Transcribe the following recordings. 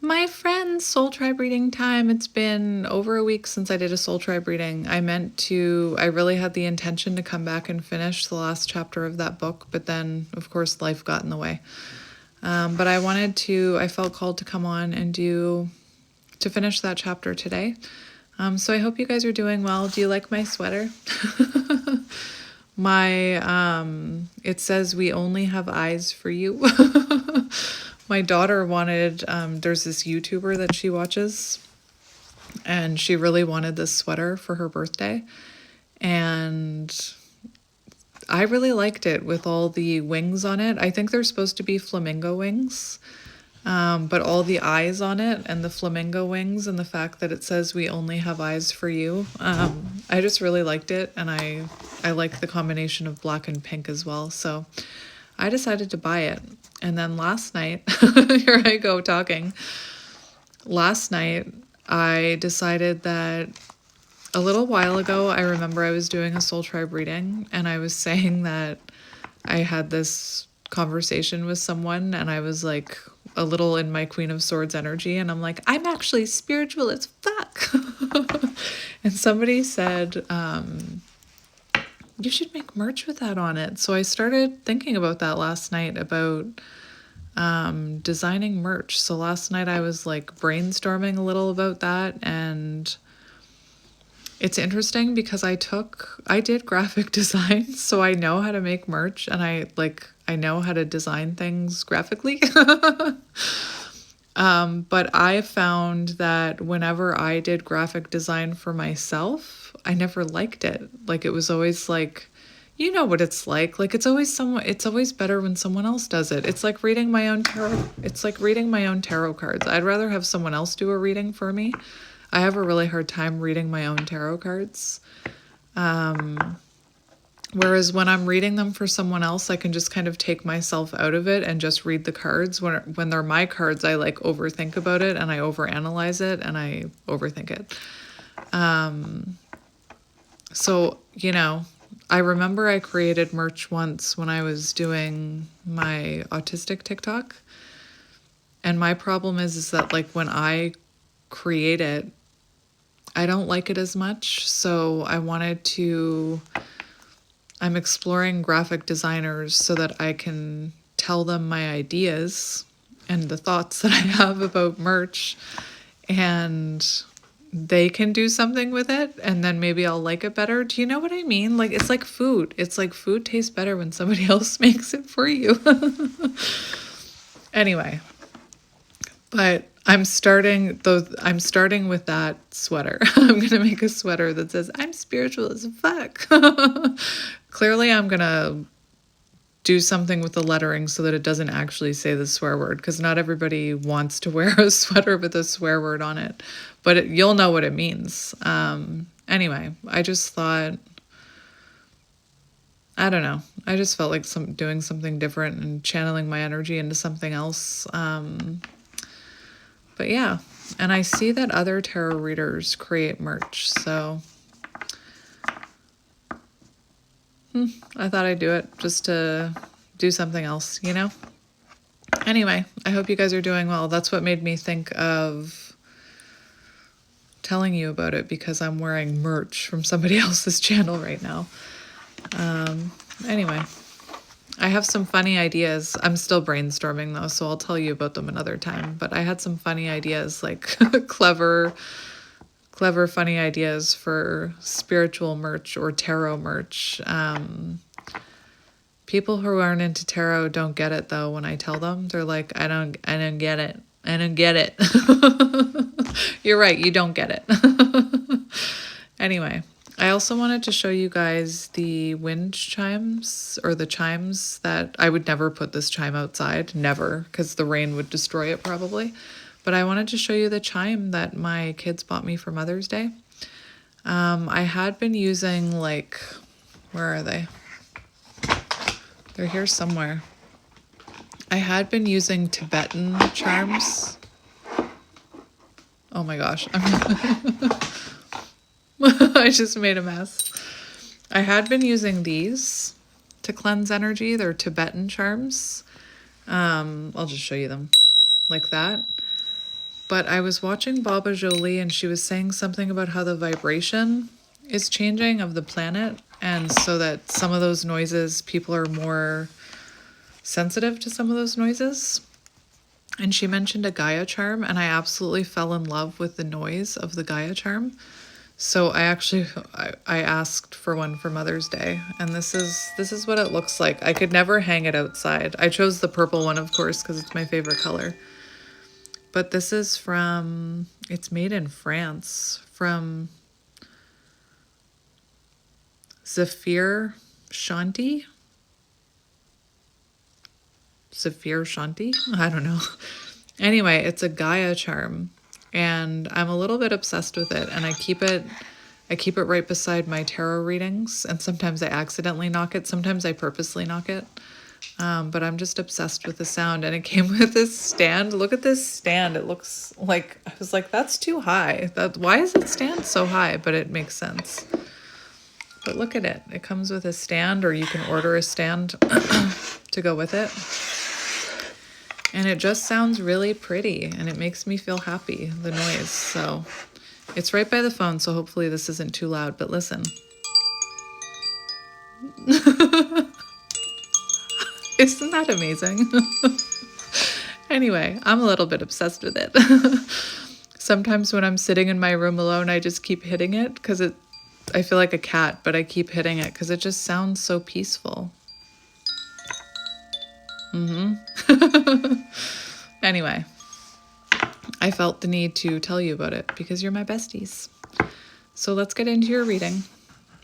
My friends, soul tribe reading time. It's been over a week since I did a soul tribe reading. I really had the intention to come back and finish the last chapter of that book, but then, of course, life got in the way. But I felt called to come on and to finish that chapter today. So I hope you guys are doing well. Do you like my sweater? It says, "We only have eyes for you." My daughter there's this YouTuber that she watches, and she really wanted this sweater for her birthday. And I really liked it with all the wings on it. I think they're supposed to be flamingo wings, but all the eyes on it and the flamingo wings and the fact that it says, "We only have eyes for you." I just really liked it, and I like the combination of black and pink as well. So I decided to buy it. And then last night, here I go talking. Last night, I decided that a little while ago, I remember I was doing a soul tribe reading, and I was saying that I had this conversation with someone, and I was like a little in my Queen of Swords energy, and I'm like, I'm actually spiritual as fuck. And somebody said, you should make merch with that on it. So I started thinking about that last night, about designing merch. So last night I was like brainstorming a little about that, and it's interesting because I did graphic design, so I know how to make merch, and I know how to design things graphically. But I found that whenever I did graphic design for myself, I never liked it. Like, it was always like, you know what it's like. Like, it's always better when someone else does it. It's like reading my own tarot cards. I'd rather have someone else do a reading for me. I have a really hard time reading my own tarot cards. Whereas when I'm reading them for someone else, I can just kind of take myself out of it and just read the cards. When they're my cards, I like overthink about it, and I overanalyze it, and I overthink it. So, I remember I created merch once when I was doing my autistic TikTok. And my problem is that like when I create it, I don't like it as much. So I'm exploring graphic designers so that I can tell them my ideas and the thoughts that I have about merch, and they can do something with it, and then maybe I'll like it better. Do you know what I mean? Like, it's like food. It's like food tastes better when somebody else makes it for you. Anyway, but I'm starting with that sweater. I'm going to make a sweater that says, "I'm spiritual as fuck." Clearly, I'm going to do something with the lettering so that it doesn't actually say the swear word, because not everybody wants to wear a sweater with a swear word on it, but you'll know what it means. Anyway, I just thought, I don't know, I just felt like doing something different and channeling my energy into something else. But yeah, and I see that other tarot readers create merch, so I thought I'd do it just to do something else, Anyway, I hope you guys are doing well. That's what made me think of telling you about it, because I'm wearing merch from somebody else's channel right now. Anyway, I have some funny ideas. I'm still brainstorming though, so I'll tell you about them another time. But I had some funny ideas, like clever, funny ideas for spiritual merch or tarot merch. People who aren't into tarot don't get it though when I tell them. They're like, I don't get it. I don't get it. You're right, you don't get it. Anyway, I also wanted to show you guys the wind chimes, or the chimes that I would never put this chime outside, never, because the rain would destroy it probably. But I wanted to show you the chime that my kids bought me for Mother's Day. I had been using, like, where are they? They're here somewhere. I had been using Tibetan charms. Oh my gosh. I just made a mess. I had been using these to cleanse energy. They're Tibetan charms. I'll just show you them like that. But I was watching Baba Jolie and she was saying something about how the vibration is changing of the planet. And so that some of those noises, people are more sensitive to some of those noises. And she mentioned a Gaia charm, and I absolutely fell in love with the noise of the Gaia charm. So I asked for one for Mother's Day, and this is what it looks like. I could never hang it outside. I chose the purple one, of course, because it's my favorite color. But this is it's made in France, from Zephyr Shanti. Zephyr Shanti? I don't know. Anyway, it's a Gaia charm, and I'm a little bit obsessed with it, and I keep it right beside my tarot readings, and sometimes I accidentally knock it, sometimes I purposely knock it. But I'm just obsessed with the sound, and it came with this stand. Look at this stand. It looks like, I was like, that's too high. Why is it stand so high? But it makes sense. But look at it. It comes with a stand, or you can order a stand to go with it. And it just sounds really pretty, and it makes me feel happy, the noise. So it's right by the phone, so hopefully this isn't too loud, but listen. Isn't that amazing? Anyway, I'm a little bit obsessed with it. Sometimes when I'm sitting in my room alone, I just keep hitting it because I feel like a cat, but I keep hitting it because it just sounds so peaceful. Anyway, I felt the need to tell you about it because you're my besties. So let's get into your reading.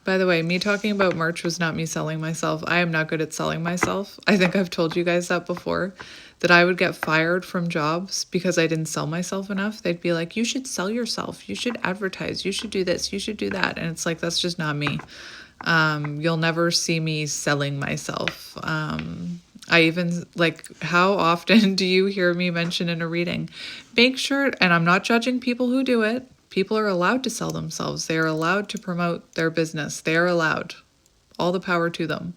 By the way, me talking about merch was not me selling myself. I am not good at selling myself. I think I've told you guys that before, that I would get fired from jobs because I didn't sell myself enough. They'd be like, you should sell yourself. You should advertise. You should do this. You should do that. And it's like, that's just not me. You'll never see me selling myself. I even, like, how often do you hear me mention in a reading? Make sure, and I'm not judging people who do it. People are allowed to sell themselves. They are allowed to promote their business. They are allowed. All the power to them.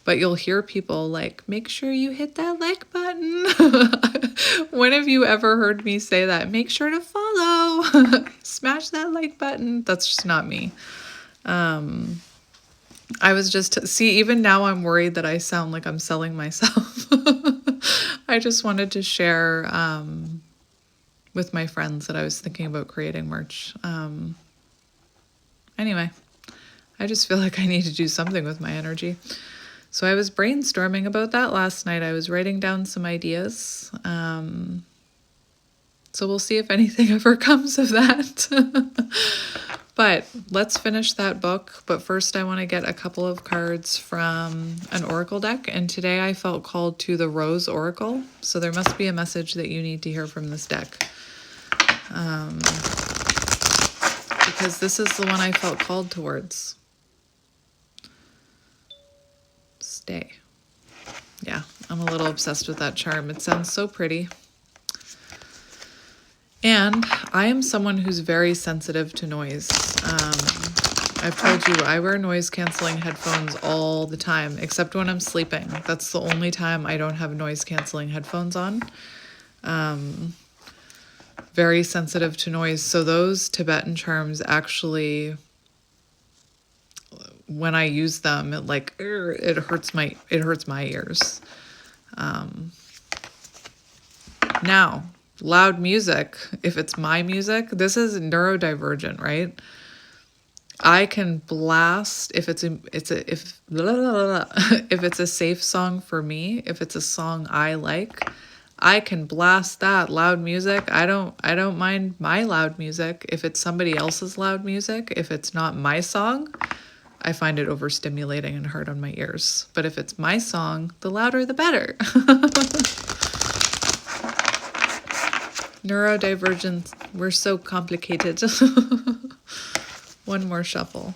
But you'll hear people like, make sure you hit that like button. When have you ever heard me say that? Make sure to follow. Smash that like button. That's just not me. I was just, see, even now I'm worried that I sound like I'm selling myself. I just wanted to share with my friends that I was thinking about creating merch. Anyway, I just feel like I need to do something with my energy. So I was brainstorming about that last night. I was writing down some ideas. So we'll see if anything ever comes of that. But let's finish that book. But first I want to get a couple of cards from an oracle deck. And today I felt called to the Rose Oracle. So there must be a message that you need to hear from this deck. Because this is the one I felt called towards. Stay. Yeah, I'm a little obsessed with that charm. It sounds so pretty. And I am someone who's very sensitive to noise. I've told you I wear noise canceling headphones all the time, except when I'm sleeping. That's the only time I don't have noise canceling headphones on. Very sensitive to noise. So those Tibetan charms actually, when I use them, it hurts my ears. Now, loud music, if it's my music, this is neurodivergent, right? I can blast if it's a safe song for me, if it's a song I like, I can blast that loud music. I don't mind my loud music. If it's somebody else's loud music, if it's not my song, I find it overstimulating and hard on my ears. But if it's my song, the louder the better. Neurodivergence, we're so complicated. One more shuffle.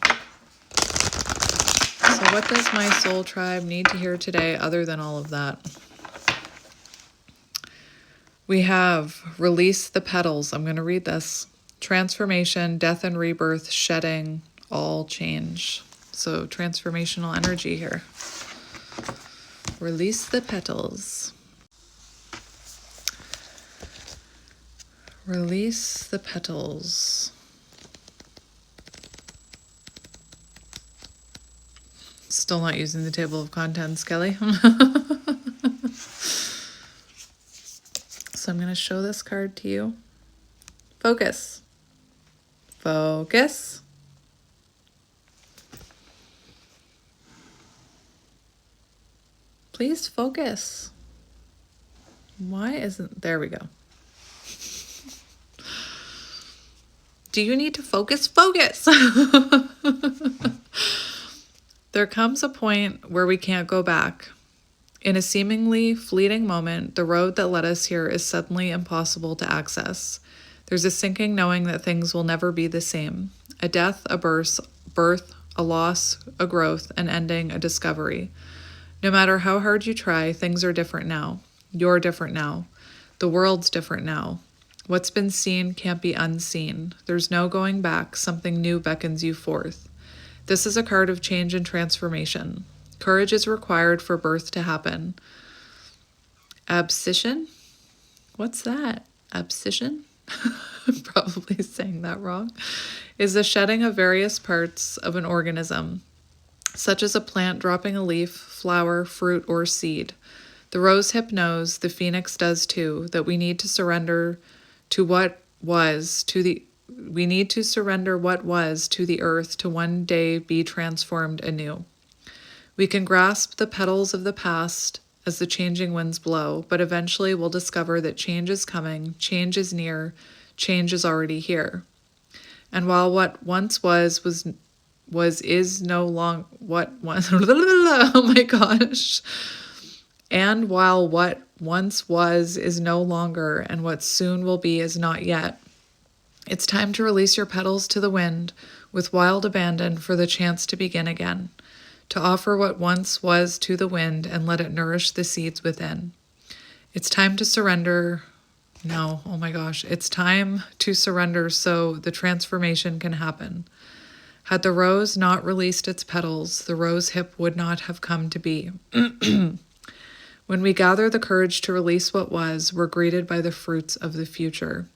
So what does my soul tribe need to hear today other than all of that? We have release the petals. I'm going to read this. Transformation, death and rebirth, shedding, all change. So transformational energy here. Release the petals. Release the petals. Still not using the table of contents, Kelly. So I'm going to show this card to you. Focus. Focus. Please focus. Why isn't... There we go. Do you need to focus? Focus! There comes a point where we can't go back. In a seemingly fleeting moment, the road that led us here is suddenly impossible to access. There's a sinking knowing that things will never be the same. A death, a birth, a loss, a growth, an ending, a discovery. No matter how hard you try, things are different now. You're different now. The world's different now. What's been seen can't be unseen. There's no going back. Something new beckons you forth. This is a card of change and transformation. Courage is required for birth to happen. Abscission? What's that? Abscission? I'm probably saying that wrong. Is the shedding of various parts of an organism, such as a plant dropping a leaf, flower, fruit, or seed. The rosehip knows, the phoenix does too, that we need to surrender to what was, we need to surrender what was to the earth to one day be transformed anew. We can grasp the petals of the past as the changing winds blow, but eventually we'll discover that change is coming, change is near, change is already here. And while what once was is no long what once oh my gosh. And while what once was is no longer, and what soon will be is not yet, it's time to release your petals to the wind with wild abandon for the chance to begin again. To offer what once was to the wind and let it nourish the seeds within. It's time to surrender. No, oh my gosh. It's time to surrender so the transformation can happen. Had the rose not released its petals, the rose hip would not have come to be. When we gather the courage to release what was, we're greeted by the fruits of the future.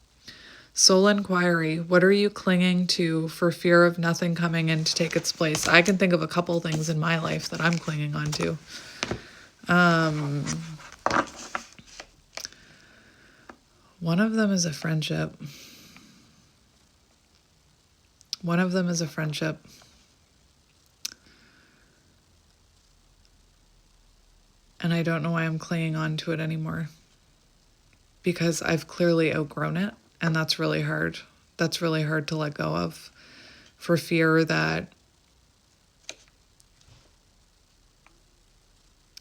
Soul inquiry, what are you clinging to for fear of nothing coming in to take its place? I can think of a couple things in my life that I'm clinging on to. One of them is a friendship. And I don't know why I'm clinging on to it anymore. Because I've clearly outgrown it. And that's really hard. That's really hard to let go of, for fear that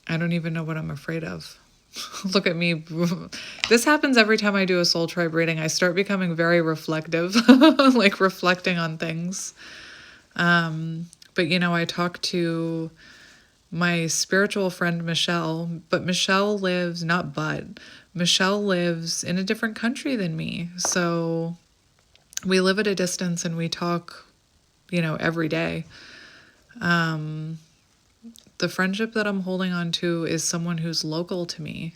I don't even know what I'm afraid of. Look at me. This happens every time I do a soul tribe reading. I start becoming very reflective, like reflecting on things. But you know, I talk to my spiritual friend Michelle, but Michelle lives in a different country than me. So we live at a distance and we talk, every day. The friendship that I'm holding on to is someone who's local to me.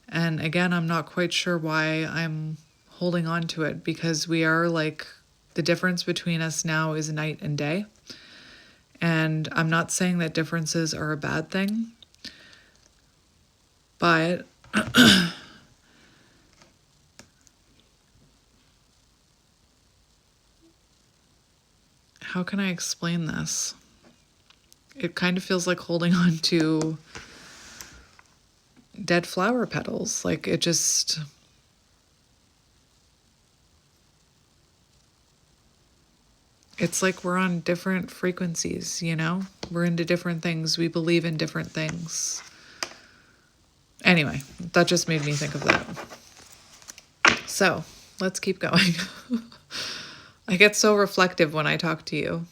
And again, I'm not quite sure why I'm holding on to it, because we are like, the difference between us now is night and day. And I'm not saying that differences are a bad thing, but how can I explain this? It kind of feels like holding on to dead flower petals. Like it just... It's like we're on different frequencies, We're into different things. We believe in different things. Anyway, that just made me think of that. So, let's keep going. I get so reflective when I talk to you.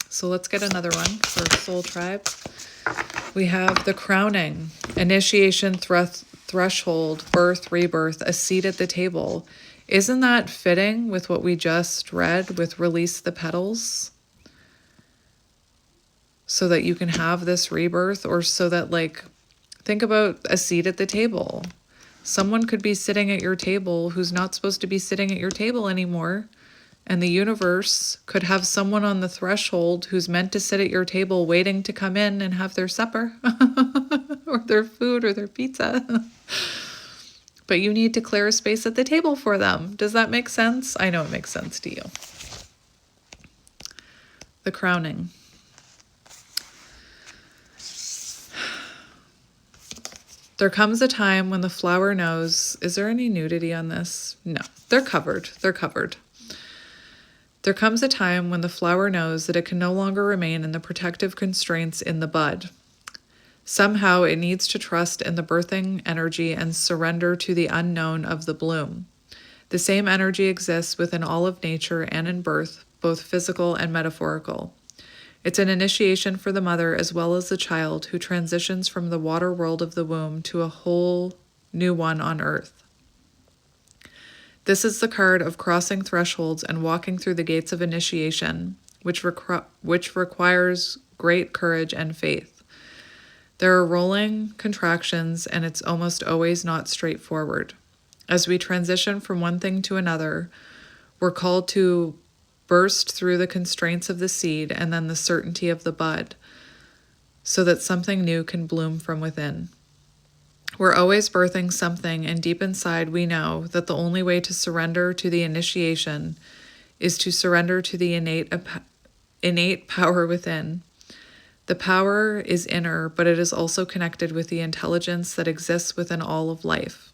So let's get another one for Soul Tribe. We have the crowning, initiation, threshold, birth, rebirth, a seat at the table. Isn't that fitting with what we just read with release the petals? So that you can have this rebirth, or so that, like, think about a seat at the table. Someone could be sitting at your table who's not supposed to be sitting at your table anymore. And the universe could have someone on the threshold who's meant to sit at your table waiting to come in and have their supper or their food or their pizza. But you need to clear a space at the table for them. Does that make sense? I know it makes sense to you. The crowning. There comes a time when the flower knows. Is there any nudity on this? No, they're covered. They're covered. There comes a time when the flower knows that it can no longer remain in the protective constraints in the bud. Somehow it needs to trust in the birthing energy and surrender to the unknown of the bloom. The same energy exists within all of nature and in birth, both physical and metaphorical. It's an initiation for the mother as well as the child who transitions from the water world of the womb to a whole new one on earth. This is the card of crossing thresholds and walking through the gates of initiation, which requires great courage and faith. There are rolling contractions, and it's almost always not straightforward. As we transition from one thing to another, we're called to burst through the constraints of the seed and then the certainty of the bud, so that something new can bloom from within. We're always birthing something, and deep inside we know that the only way to surrender to the initiation is to surrender to the innate power within. The power is inner, but it is also connected with the intelligence that exists within all of life.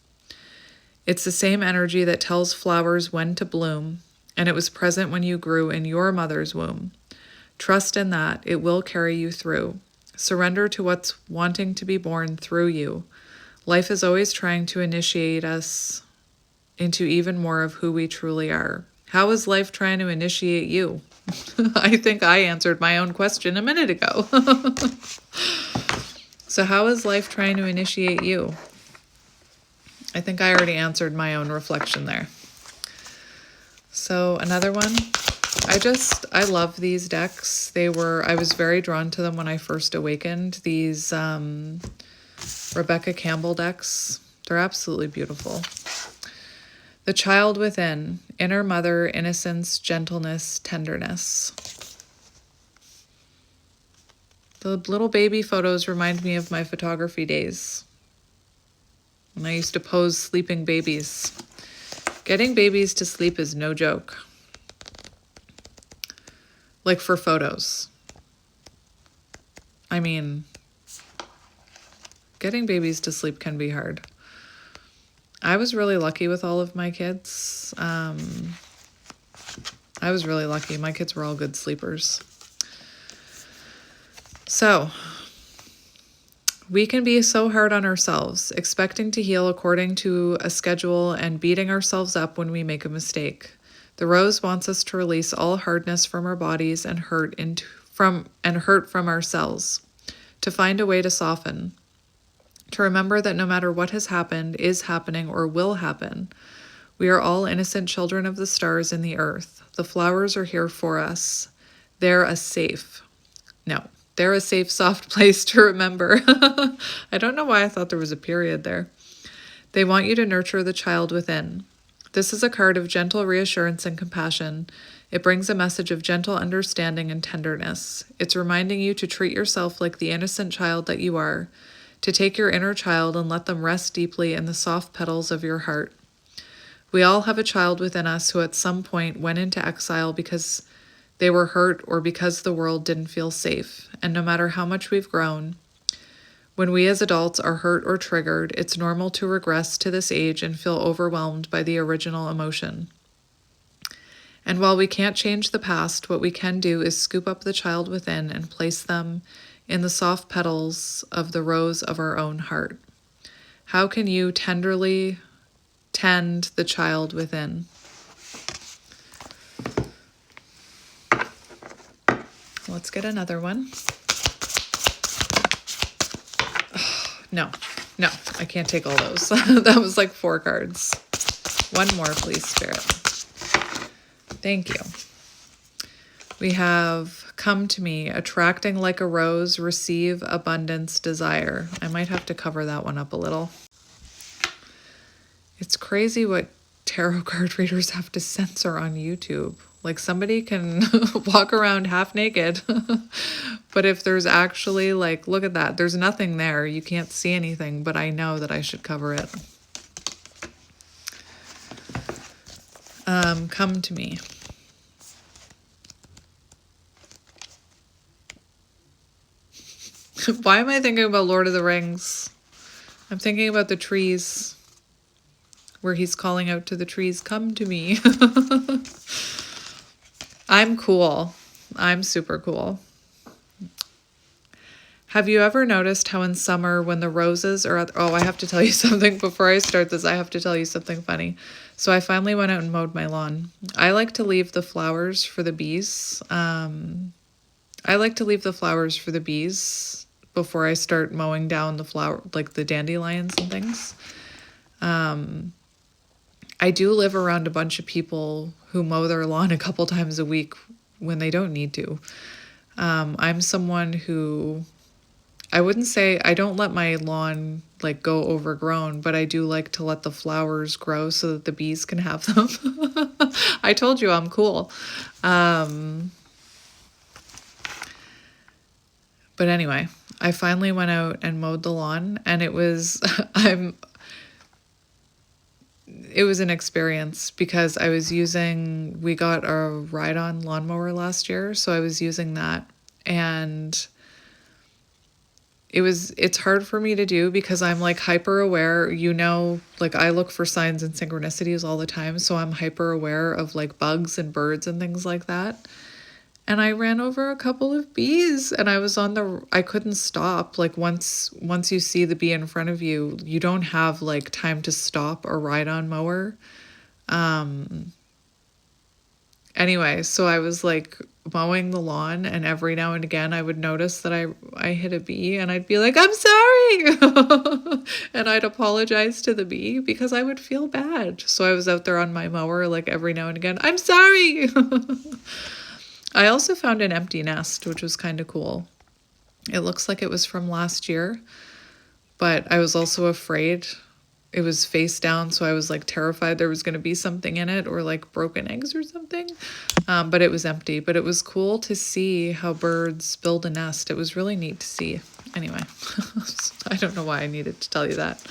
It's the same energy that tells flowers when to bloom, and it was present when you grew in your mother's womb. Trust in that. It will carry you through. Surrender to what's wanting to be born through you. Life is always trying to initiate us into even more of who we truly are. How is life trying to initiate you? I think I answered my own question a minute ago. So how is life trying to initiate you? I think I already answered my own reflection there. So another one. I love these decks. I was very drawn to them when I first awakened. These Rebecca Campbell decks. They're absolutely beautiful. The child within, inner mother, innocence, gentleness, tenderness. The little baby photos remind me of my photography days when I used to pose sleeping babies. Getting babies to sleep is no joke. Like for photos. I mean, getting babies to sleep can be hard. I was really lucky with all of my kids. I was really lucky. My kids were all good sleepers. So, we can be so hard on ourselves, expecting to heal according to a schedule and beating ourselves up when we make a mistake. The rose wants us to release all hardness from our bodies and hurt from ourselves, to find a way to soften. To remember that no matter what has happened, is happening, or will happen, we are all innocent children of the stars and the earth. The flowers are here for us. They're a safe, soft place to remember. I don't know why I thought there was a period there. They want you to nurture the child within. This is a card of gentle reassurance and compassion. It brings a message of gentle understanding and tenderness. It's reminding you to treat yourself like the innocent child that you are, to take your inner child and let them rest deeply in the soft petals of your heart. We all have a child within us who at some point went into exile because they were hurt or because the world didn't feel safe. And no matter how much we've grown, when we as adults are hurt or triggered, it's normal to regress to this age and feel overwhelmed by the original emotion. And while we can't change the past, what we can do is scoop up the child within and place them in the soft petals of the rose of our own heart. How can you tenderly tend the child within? Let's get another one. Oh, no, I can't take all those. That was like 4 cards. One more, please, Spirit. Thank you. We have come to me, attracting like a rose, receive abundance, desire. I might have to cover that one up a little. It's crazy what tarot card readers have to censor on YouTube. Like somebody can walk around half naked, but if there's actually like, look at that, there's nothing there. You can't see anything, but I know that I should cover it. Come to me. Why am I thinking about Lord of the Rings? I'm thinking about the trees, where he's calling out to the trees, come to me. I'm cool. I'm super cool. Have you ever noticed how in summer when the roses are at... Oh, I have to tell you something before I start this. I have to tell you something funny. So I finally went out and mowed my lawn. I like to leave the flowers for the bees. Before I start mowing down the flower, like the dandelions and things. I do live around a bunch of people who mow their lawn a couple times a week when they don't need to. I'm someone who, I wouldn't say, I don't let my lawn like go overgrown, but I do like to let the flowers grow so that the bees can have them. I told you I'm cool. But anyway, I finally went out and mowed the lawn, and it was, it was an experience because we got a ride-on lawnmower last year, so I was using that, and it's hard for me to do because I'm like hyper aware, like I look for signs and synchronicities all the time, so I'm hyper aware of like bugs and birds and things like that. And I ran over a couple of bees, and I couldn't stop. Like once you see the bee in front of you, you don't have like time to stop a ride-on mower. Anyway, so I was like mowing the lawn, and every now and again I would notice that I hit a bee, and I'd be like, I'm sorry. And I'd apologize to the bee because I would feel bad. So I was out there on my mower like every now and again, I'm sorry. I also found an empty nest, which was kind of cool. It looks like it was from last year, but I was also afraid. It was face down, so I was like terrified there was going to be something in it or like broken eggs or something. But it was empty. But it was cool to see how birds build a nest. It was really neat to see. Anyway, I don't know why I needed to tell you that.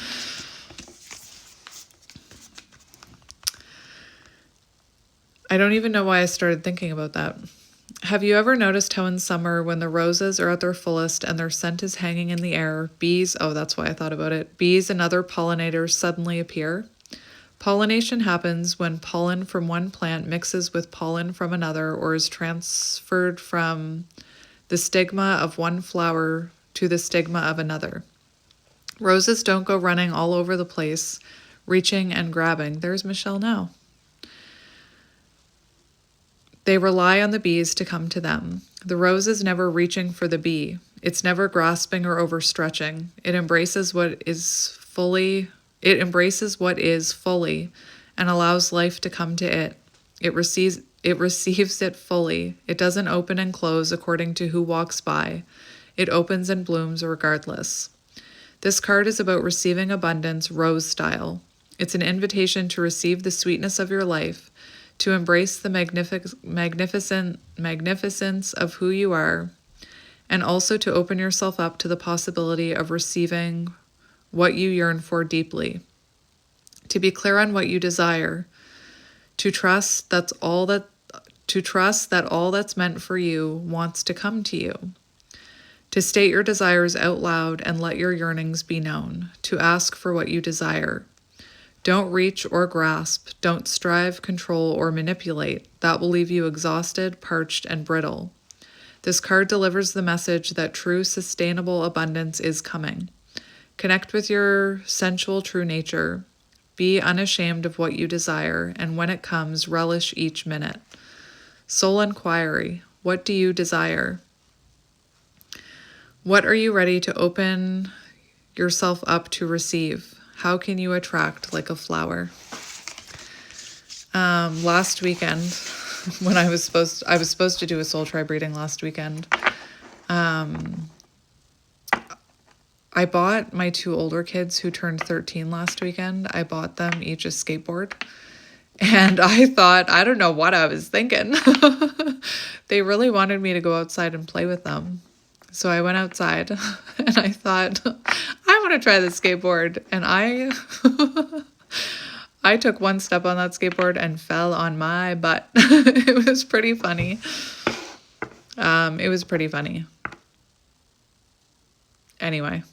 I don't even know why I started thinking about that. Have you ever noticed how in summer when the roses are at their fullest and their scent is hanging in the air, bees, oh, that's why I thought about it, bees and other pollinators suddenly appear? Pollination happens when pollen from one plant mixes with pollen from another or is transferred from the stigma of one flower to the stigma of another. Roses don't go running all over the place, reaching and grabbing. There's Michelle now. They rely on the bees to come to them. The rose is never reaching for the bee. It's never grasping or overstretching. It embraces what is fully and allows life to come to it. It receives it fully. It doesn't open and close according to who walks by. It opens and blooms regardless. This card is about receiving abundance rose style. It's an invitation to receive the sweetness of your life, to embrace the magnificence of who you are, and also to open yourself up to the possibility of receiving what you yearn for deeply. To be clear on what you desire, to trust that all that's meant for you wants to come to you. To state your desires out loud and let your yearnings be known, to ask for what you desire. Don't reach or grasp. Don't strive, control, or manipulate. That will leave you exhausted, parched, and brittle. This card delivers the message that true, sustainable abundance is coming. Connect with your sensual true nature. Be unashamed of what you desire, and when it comes, relish each minute. Soul inquiry. What do you desire? What are you ready to open yourself up to receive? How can you attract like a flower? Last weekend, when I was supposed to do a soul tribe reading last weekend. I bought my 2 older kids who turned 13 last weekend, I bought them each a skateboard. And I thought, I don't know what I was thinking. They really wanted me to go outside and play with them. So I went outside and I thought, I want to try the skateboard. And I took one step on that skateboard and fell on my butt. It was pretty funny. It was pretty funny. Anyway,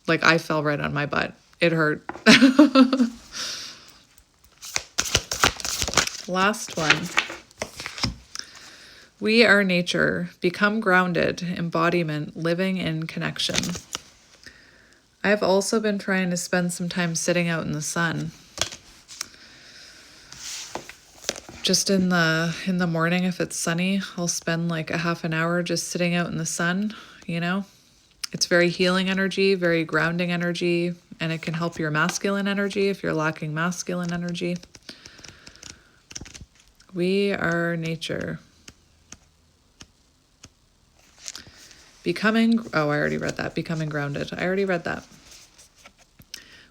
like I fell right on my butt. It hurt. Last one. We are nature. Become grounded. Embodiment. Living in connection. I've also been trying to spend some time sitting out in the sun. Just in the morning, if it's sunny, I'll spend like a half an hour just sitting out in the sun, It's very healing energy, very grounding energy, and it can help your masculine energy if you're lacking masculine energy. We are nature. I already read that. Becoming grounded. I already read that.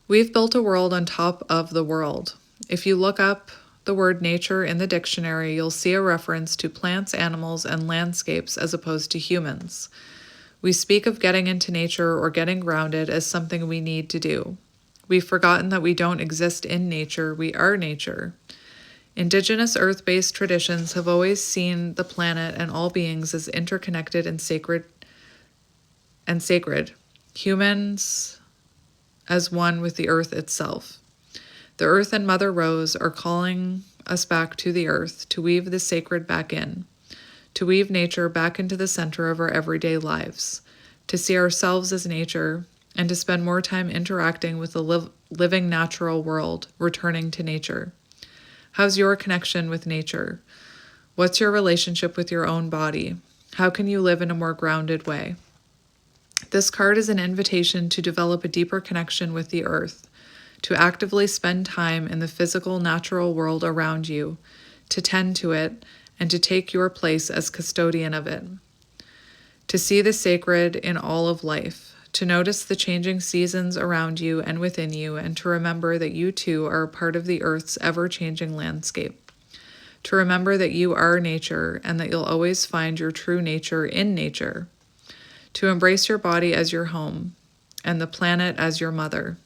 We've built a world on top of the world. If you look up the word nature in the dictionary, you'll see a reference to plants, animals, and landscapes as opposed to humans. We speak of getting into nature or getting grounded as something we need to do. We've forgotten that we don't exist in nature, we are nature. Indigenous earth-based traditions have always seen the planet and all beings as interconnected and sacred. Humans as one with the earth itself. The earth and Mother Rose are calling us back to the earth to weave the sacred back in, to weave nature back into the center of our everyday lives, to see ourselves as nature, and to spend more time interacting with the living natural world, returning to nature. How's your connection with nature? What's your relationship with your own body? How can you live in a more grounded way? This card is an invitation to develop a deeper connection with the earth, to actively spend time in the physical, natural world around you, to tend to it, and to take your place as custodian of it. To see the sacred in all of life, to notice the changing seasons around you and within you, and to remember that you too are a part of the earth's ever-changing landscape. To remember that you are nature and that you'll always find your true nature in nature. To embrace your body as your home and the planet as your mother.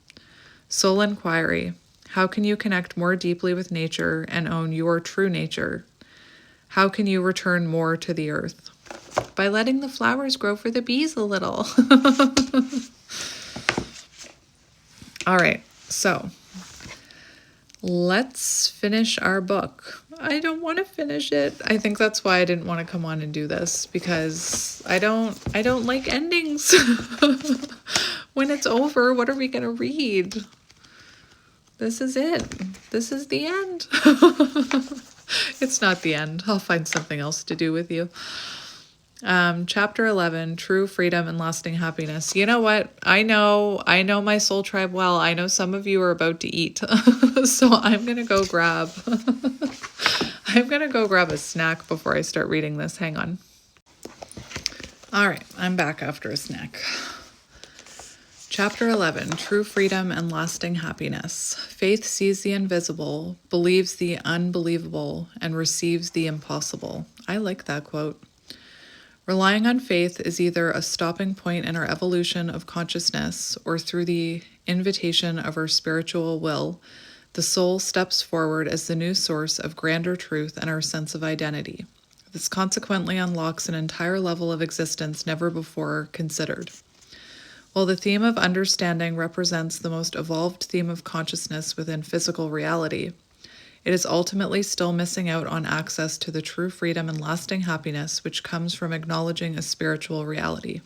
Soul inquiry. How can you connect more deeply with nature and own your true nature? How can you return more to the earth? By letting the flowers grow for the bees a little. All right, so let's finish our book. I don't want to finish it. I think that's why I didn't want to come on and do this, because I don't like endings. When it's over, what are we going to read? This is it. This is the end. It's not the end. I'll find something else to do with you. Chapter 11, True Freedom and Lasting Happiness. You know what? I know my soul tribe well. I know some of you are about to eat. So I'm going to go grab a snack before I start reading this. Hang on. All right, I'm back after a snack. Chapter 11, True Freedom and Lasting Happiness. Faith sees the invisible, believes the unbelievable, and receives the impossible. I like that quote. Relying on faith is either a stopping point in our evolution of consciousness, or through the invitation of our spiritual will, the soul steps forward as the new source of grander truth and our sense of identity. This consequently unlocks an entire level of existence never before considered. While the theme of understanding represents the most evolved theme of consciousness within physical reality, it is ultimately still missing out on access to the true freedom and lasting happiness which comes from acknowledging a spiritual reality.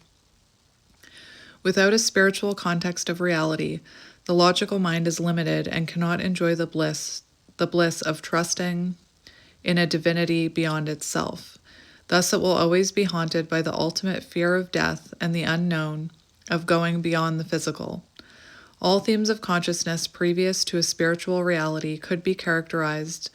Without a spiritual context of reality, the logical mind is limited and cannot enjoy the bliss of trusting in a divinity beyond itself. Thus it will always be haunted by the ultimate fear of death and the unknown, of going beyond the physical. All themes of consciousness previous to a spiritual reality could be characterized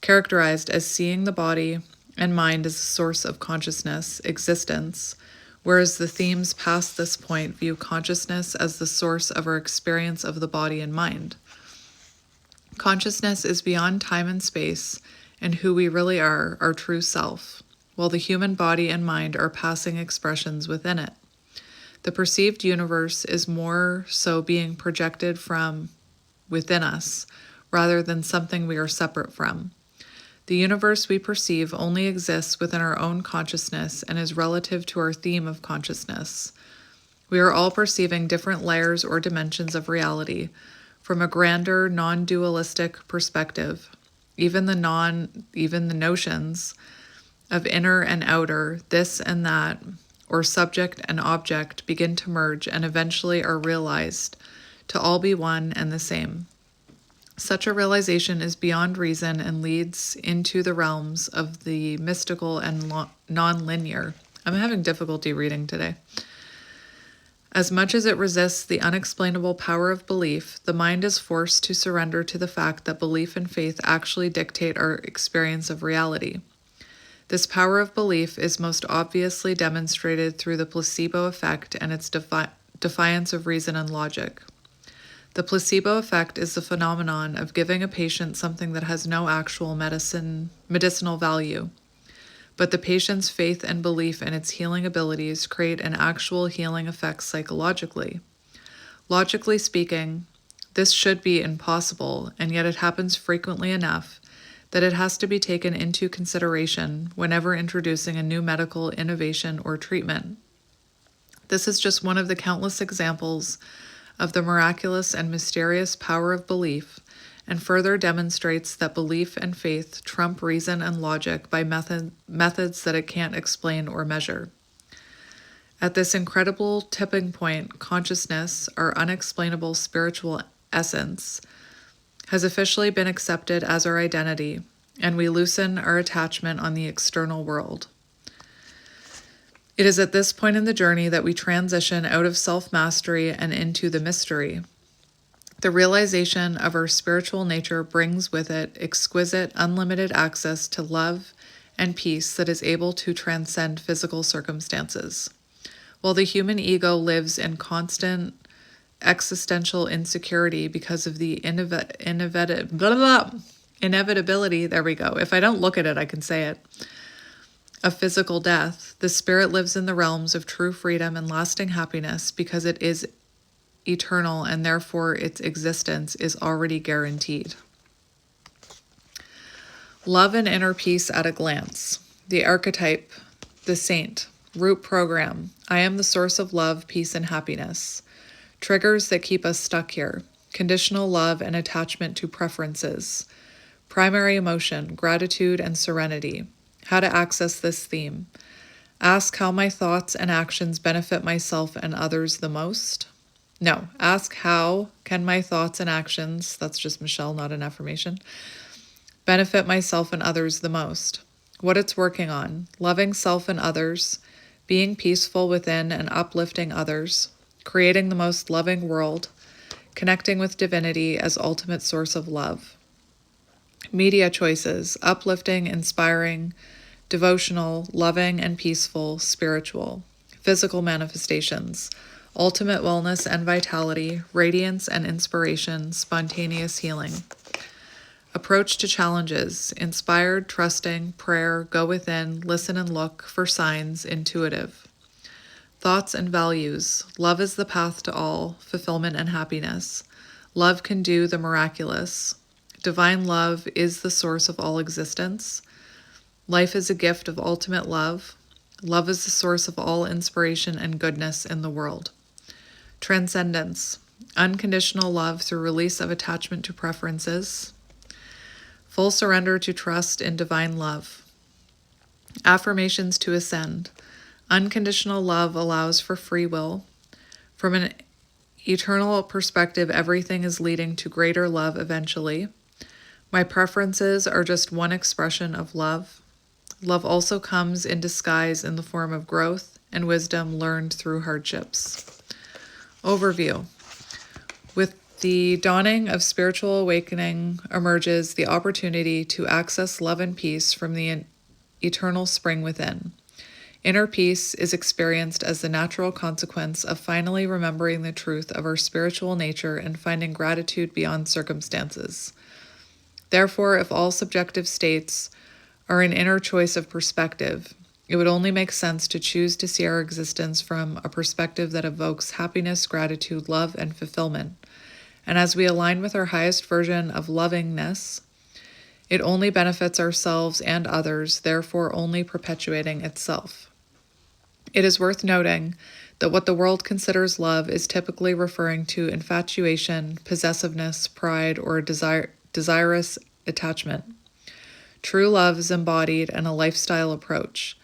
as seeing the body and mind as a source of consciousness, existence, whereas the themes past this point view consciousness as the source of our experience of the body and mind. Consciousness is beyond time and space, and who we really are, our true self, while the human body and mind are passing expressions within it. The perceived universe is more so being projected from within us, rather than something we are separate from. The universe we perceive only exists within our own consciousness and is relative to our theme of consciousness. We are all perceiving different layers or dimensions of reality from a grander, non-dualistic perspective. Even the notions of inner and outer, this and that, or subject and object begin to merge and eventually are realized to all be one and the same. Such a realization is beyond reason and leads into the realms of the mystical and non-linear. I'm having difficulty reading today. As much as it resists the unexplainable power of belief, the mind is forced to surrender to the fact that belief and faith actually dictate our experience of reality. This power of belief is most obviously demonstrated through the placebo effect and its defiance of reason and logic. The placebo effect is the phenomenon of giving a patient something that has no actual medicinal value, but the patient's faith and belief in its healing abilities create an actual healing effect psychologically. Logically speaking, this should be impossible, and yet it happens frequently enough that it has to be taken into consideration whenever introducing a new medical innovation or treatment. This is just one of the countless examples of the miraculous and mysterious power of belief, and further demonstrates that belief and faith trump reason and logic by methods that it can't explain or measure. At this incredible tipping point, consciousness, our unexplainable spiritual essence, has officially been accepted as our identity, and we loosen our attachment on the external world. It is at this point in the journey that we transition out of self-mastery and into the mystery. The realization of our spiritual nature brings with it exquisite, unlimited access to love and peace that is able to transcend physical circumstances. While the human ego lives in constant existential insecurity because of the inevitability, there we go. If I don't look at it, I can say it, of physical death, the spirit lives in the realms of true freedom and lasting happiness because it is eternal and therefore its existence is already guaranteed. Love and inner peace at a glance. The archetype, the saint. Root program. I am the source of love, peace, and happiness. Triggers that keep us stuck here. Conditional love and attachment to preferences. Primary emotion, gratitude and serenity. How to access this theme. Ask how my thoughts and actions benefit myself and others the most. No, ask how can my thoughts and actions, that's just Michelle, not an affirmation, benefit myself and others the most. What it's working on. Loving self and others. Being peaceful within and uplifting others. Creating the most loving world. Connecting with divinity as ultimate source of love. Media choices, uplifting, inspiring, devotional, loving and peaceful, spiritual. Physical manifestations, ultimate wellness and vitality, radiance and inspiration, spontaneous healing. Approach to challenges, inspired, trusting, prayer, go within, listen and look for signs, intuitive. Thoughts and values, love is the path to all, fulfillment and happiness. Love can do the miraculous. Divine love is the source of all existence. Life is a gift of ultimate love. Love is the source of all inspiration and goodness in the world. Transcendence, unconditional love through release of attachment to preferences. Full surrender to trust in divine love. Affirmations to ascend. Unconditional love allows for free will. From an eternal perspective, everything is leading to greater love eventually. My preferences are just one expression of love. Love also comes in disguise in the form of growth and wisdom learned through hardships. Overview. With the dawning of spiritual awakening emerges the opportunity to access love and peace from the eternal spring within. Inner peace is experienced as the natural consequence of finally remembering the truth of our spiritual nature and finding gratitude beyond circumstances. Therefore, if all subjective states are an inner choice of perspective, it would only make sense to choose to see our existence from a perspective that evokes happiness, gratitude, love, and fulfillment. And as we align with our highest version of lovingness, it only benefits ourselves and others, therefore only perpetuating itself. It is worth noting that what the world considers love is typically referring to infatuation, possessiveness, pride, or desirous attachment. True love is embodied in a lifestyle approach.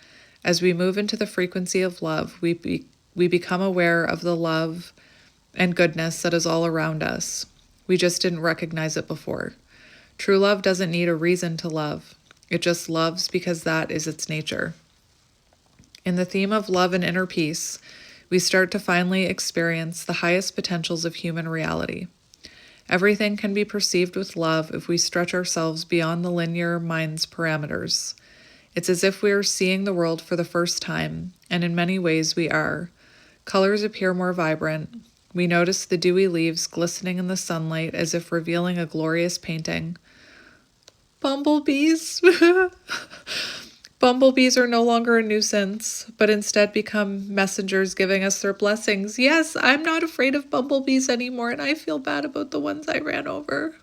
As we move into the frequency of love, we become aware of the love and goodness that is all around us. We just didn't recognize it before. True love doesn't need a reason to love. It just loves because that is its nature. In the theme of love and inner peace, we start to finally experience the highest potentials of human reality. Everything can be perceived with love if we stretch ourselves beyond the linear mind's parameters. It's as if we are seeing the world for the first time, and in many ways we are. Colors appear more vibrant. We notice the dewy leaves glistening in the sunlight as if revealing a glorious painting. Bumblebees! Bumblebees are no longer a nuisance, but instead become messengers giving us their blessings. Yes, I'm not afraid of bumblebees anymore, and I feel bad about the ones I ran over.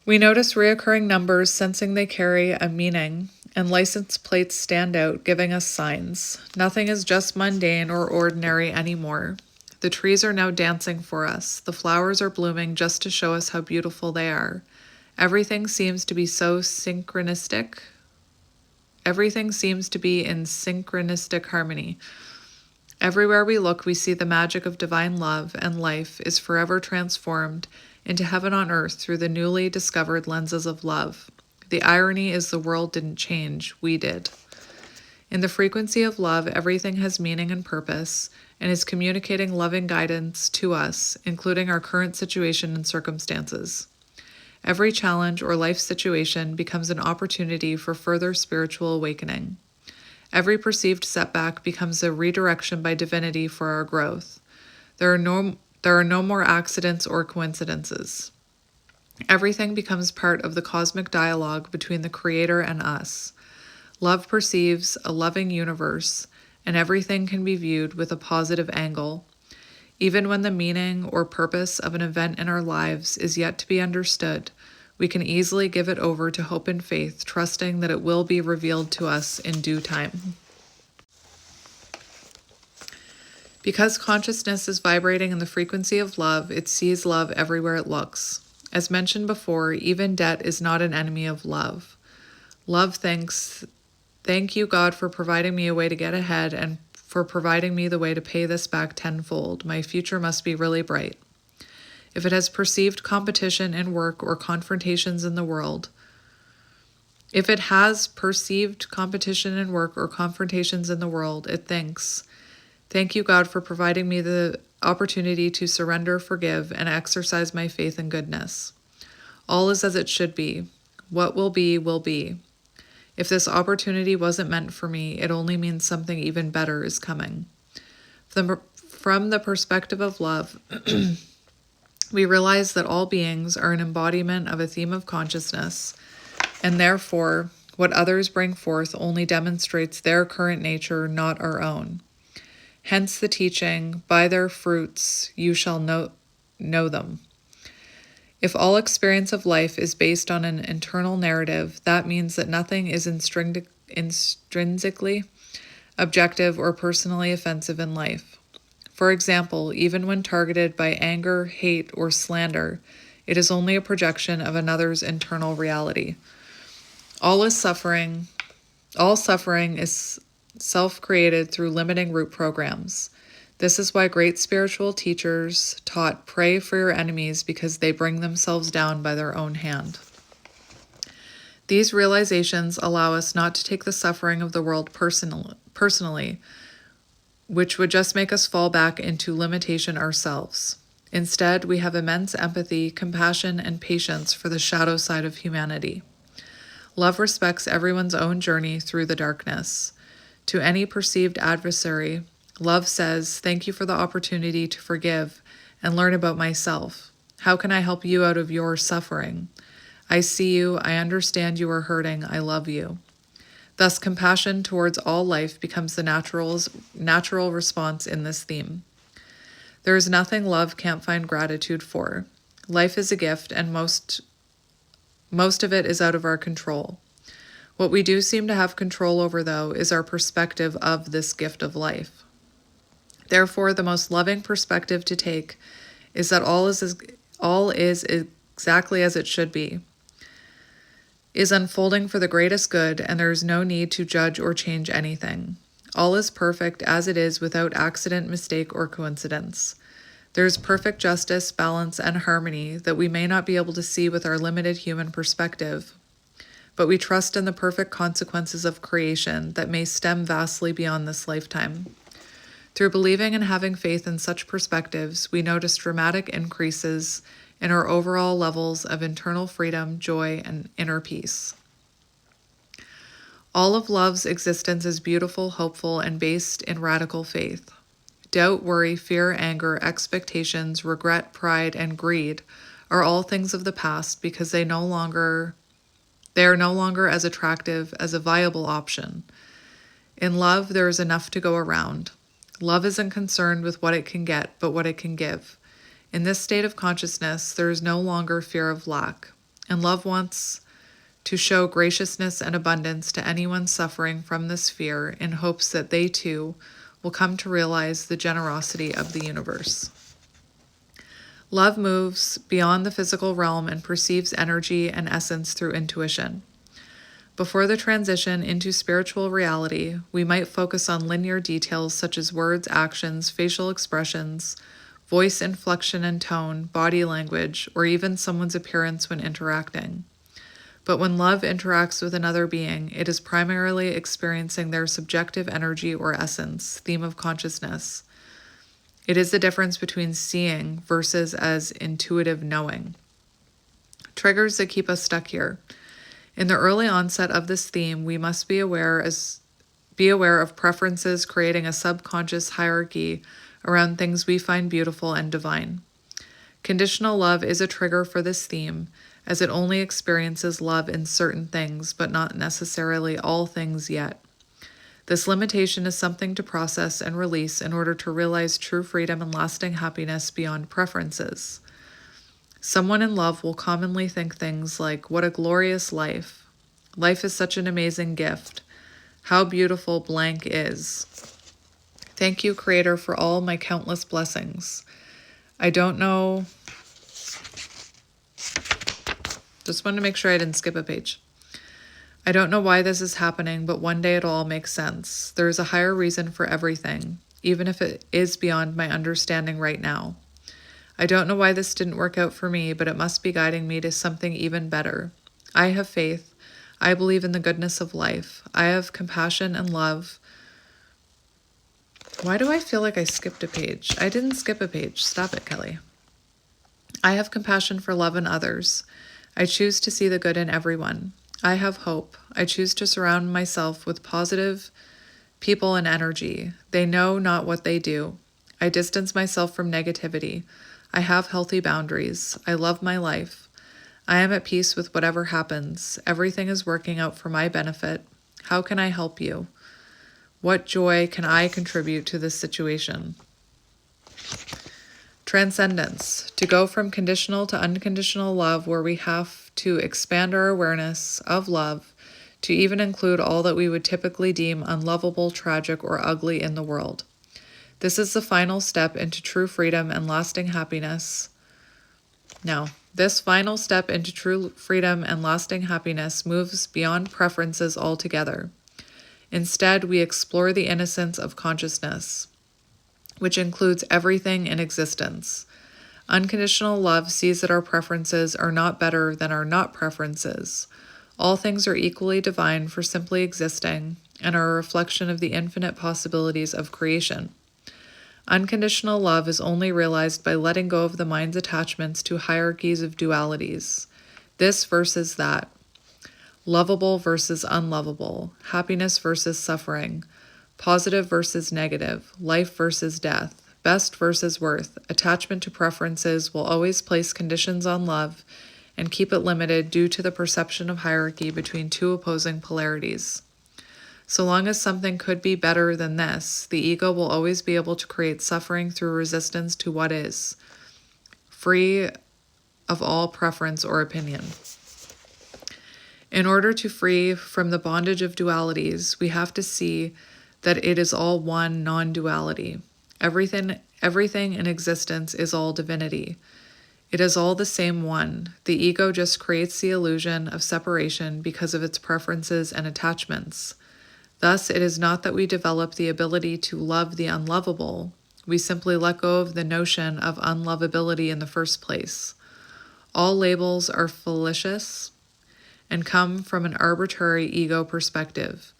We notice reoccurring numbers, sensing they carry a meaning, and license plates stand out, giving us signs. Nothing is just mundane or ordinary anymore. The trees are now dancing for us. The flowers are blooming just to show us how beautiful they are. Everything seems to be so synchronistic. Everything seems to be in synchronistic harmony. Everywhere we look, we see the magic of divine love, and life is forever transformed into heaven on earth through the newly discovered lenses of love. The irony is the world didn't change, we did. In the frequency of love, everything has meaning and purpose, and is communicating loving guidance to us, including our current situation and circumstances. Every challenge or life situation becomes an opportunity for further spiritual awakening. Every perceived setback becomes a redirection by divinity for our growth. There are no more accidents or coincidences. Everything becomes part of the cosmic dialogue between the Creator and us. Love perceives a loving universe, and everything can be viewed with a positive angle. Even when the meaning or purpose of an event in our lives is yet to be understood, we can easily give it over to hope and faith, trusting that it will be revealed to us in due time. Because consciousness is vibrating in the frequency of love, it sees love everywhere it looks. As mentioned before, even debt is not an enemy of love. Love thinks, "Thank you, God, for providing me a way to get ahead and for providing me the way to pay this back tenfold. My future must be really bright." If it has perceived competition in work or confrontations in the world, it thinks, "Thank you, God, for providing me the opportunity to surrender, forgive, and exercise my faith and goodness. All is as it should be. What will be, will be. If this opportunity wasn't meant for me, it only means something even better is coming." From the perspective of love, we realize that all beings are an embodiment of a theme of consciousness, and therefore, what others bring forth only demonstrates their current nature, not our own. Hence the teaching, "By their fruits you shall know them." If all experience of life is based on an internal narrative, that means that nothing is intrinsically objective or personally offensive in life. For example, even when targeted by anger, hate, or slander, it is only a projection of another's internal reality. All suffering is self-created through limiting root programs. This is why great spiritual teachers taught, "Pray for your enemies because they bring themselves down by their own hand." These realizations allow us not to take the suffering of the world personally, which would just make us fall back into limitation ourselves. Instead, we have immense empathy, compassion, and patience for the shadow side of humanity. Love respects everyone's own journey through the darkness. To any perceived adversary, love says, "Thank you for the opportunity to forgive and learn about myself. How can I help you out of your suffering? I see you. I understand you are hurting. I love you." Thus, compassion towards all life becomes the natural response in this theme. There is nothing love can't find gratitude for. Life is a gift, and most of it is out of our control. What we do seem to have control over, though, is our perspective of this gift of life. Therefore, the most loving perspective to take is that all is exactly as it should be, is unfolding for the greatest good, and there is no need to judge or change anything. All is perfect as it is, without accident, mistake, or coincidence. There is perfect justice, balance, and harmony that we may not be able to see with our limited human perspective, but we trust in the perfect consequences of creation that may stem vastly beyond this lifetime. Through believing and having faith in such perspectives, we notice dramatic increases in our overall levels of internal freedom, joy, and inner peace. All of love's existence is beautiful, hopeful, and based in radical faith. Doubt, worry, fear, anger, expectations, regret, pride, and greed are all things of the past because they are no longer as attractive as a viable option. In love, there is enough to go around. Love isn't concerned with what it can get, but what it can give. In this state of consciousness, there is no longer fear of lack, and love wants to show graciousness and abundance to anyone suffering from this fear in hopes that they too will come to realize the generosity of the universe. Love moves beyond the physical realm and perceives energy and essence through intuition. Before the transition into spiritual reality, we might focus on linear details such as words, actions, facial expressions, voice inflection and tone, body language, or even someone's appearance when interacting. But when love interacts with another being, it is primarily experiencing their subjective energy or essence, theme of consciousness. It is the difference between seeing versus as intuitive knowing. Triggers that keep us stuck here. In the early onset of this theme, we must be aware of preferences creating a subconscious hierarchy around things we find beautiful and divine. Conditional love is a trigger for this theme, as it only experiences love in certain things, but not necessarily all things yet. This limitation is something to process and release in order to realize true freedom and lasting happiness beyond preferences. Someone in love will commonly think things like, "What a glorious life. Life is such an amazing gift. How beautiful blank is. Thank you, Creator, for all my countless blessings. I don't know." Just wanted to make sure I didn't skip a page. "I don't know why this is happening, but one day it'll all make sense. There is a higher reason for everything, even if it is beyond my understanding right now. I don't know why this didn't work out for me, but it must be guiding me to something even better. I have faith. I believe in the goodness of life. I have compassion and love." Why do I feel like I skipped a page? I didn't skip a page. Stop it, Kelly. "I have compassion for love and others. I choose to see the good in everyone. I have hope. I choose to surround myself with positive people and energy. They know not what they do. I distance myself from negativity. I have healthy boundaries. I love my life. I am at peace with whatever happens. Everything is working out for my benefit. How can I help you? What joy can I contribute to this situation?" Transcendence, to go from conditional to unconditional love, where we have to expand our awareness of love to even include all that we would typically deem unlovable, tragic, or ugly in the world. This is the final step into true freedom and lasting happiness. Now, this final step into true freedom and lasting happiness moves beyond preferences altogether. Instead, we explore the innocence of consciousness, which includes everything in existence. Unconditional love sees that our preferences are not better than our not preferences. All things are equally divine for simply existing and are a reflection of the infinite possibilities of creation. Unconditional love is only realized by letting go of the mind's attachments to hierarchies of dualities. This versus that. lovable versus unlovable, happiness versus suffering, positive versus negative, life versus death, best versus worth. Attachment to preferences will always place conditions on love and keep it limited due to the perception of hierarchy between two opposing polarities. So long as something could be better than this, the ego will always be able to create suffering through resistance to what is, free of all preference or opinion. In order to free from the bondage of dualities, we have to see that it is all one non-duality. Everything in existence is all divinity. It is all the same one. The ego just creates the illusion of separation because of its preferences and attachments. Thus, it is not that we develop the ability to love the unlovable. We simply let go of the notion of unlovability in the first place. All labels are fallacious and come from an arbitrary ego perspective.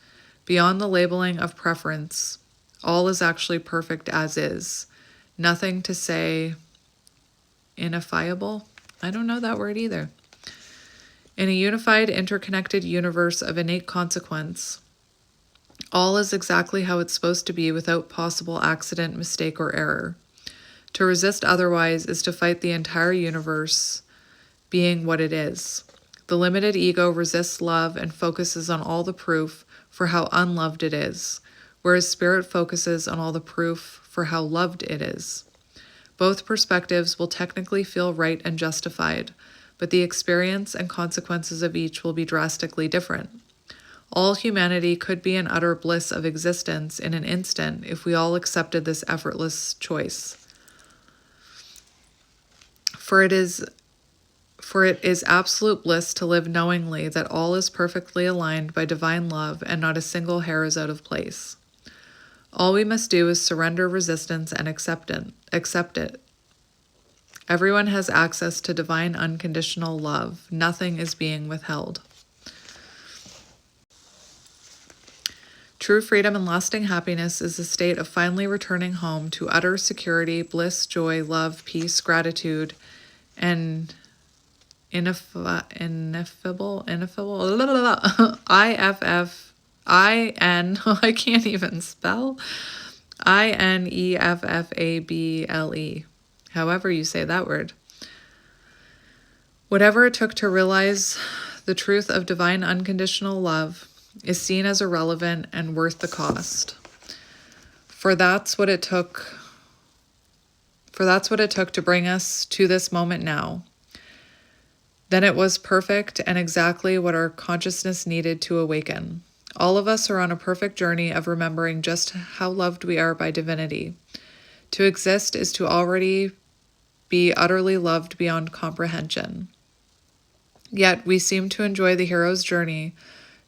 Beyond the labeling of preference, all is actually perfect as is. Nothing to say ineffiable. I don't know that word either. In a unified, interconnected universe of innate consequence, all is exactly how it's supposed to be without possible accident, mistake, or error. To resist otherwise is to fight the entire universe being what it is. The limited ego resists love and focuses on all the proof for how unloved it is, whereas spirit focuses on all the proof for how loved it is. Both perspectives will technically feel right and justified, but the experience and consequences of each will be drastically different. All humanity could be in utter bliss of existence in an instant if we all accepted this effortless choice. For it is absolute bliss to live knowingly that all is perfectly aligned by divine love and not a single hair is out of place. All we must do is surrender resistance and accept it. Everyone has access to divine unconditional love. Nothing is being withheld. True freedom and lasting happiness is a state of finally returning home to utter security, bliss, joy, love, peace, gratitude, and ineffable, I can't even spell, INEFFABLE, however you say that word. Whatever it took to realize the truth of divine unconditional love is seen as irrelevant and worth the cost. For that's what it took to bring us to this moment now. Then it was perfect and exactly what our consciousness needed to awaken. All of us are on a perfect journey of remembering just how loved we are by divinity. To exist is to already be utterly loved beyond comprehension. Yet we seem to enjoy the hero's journey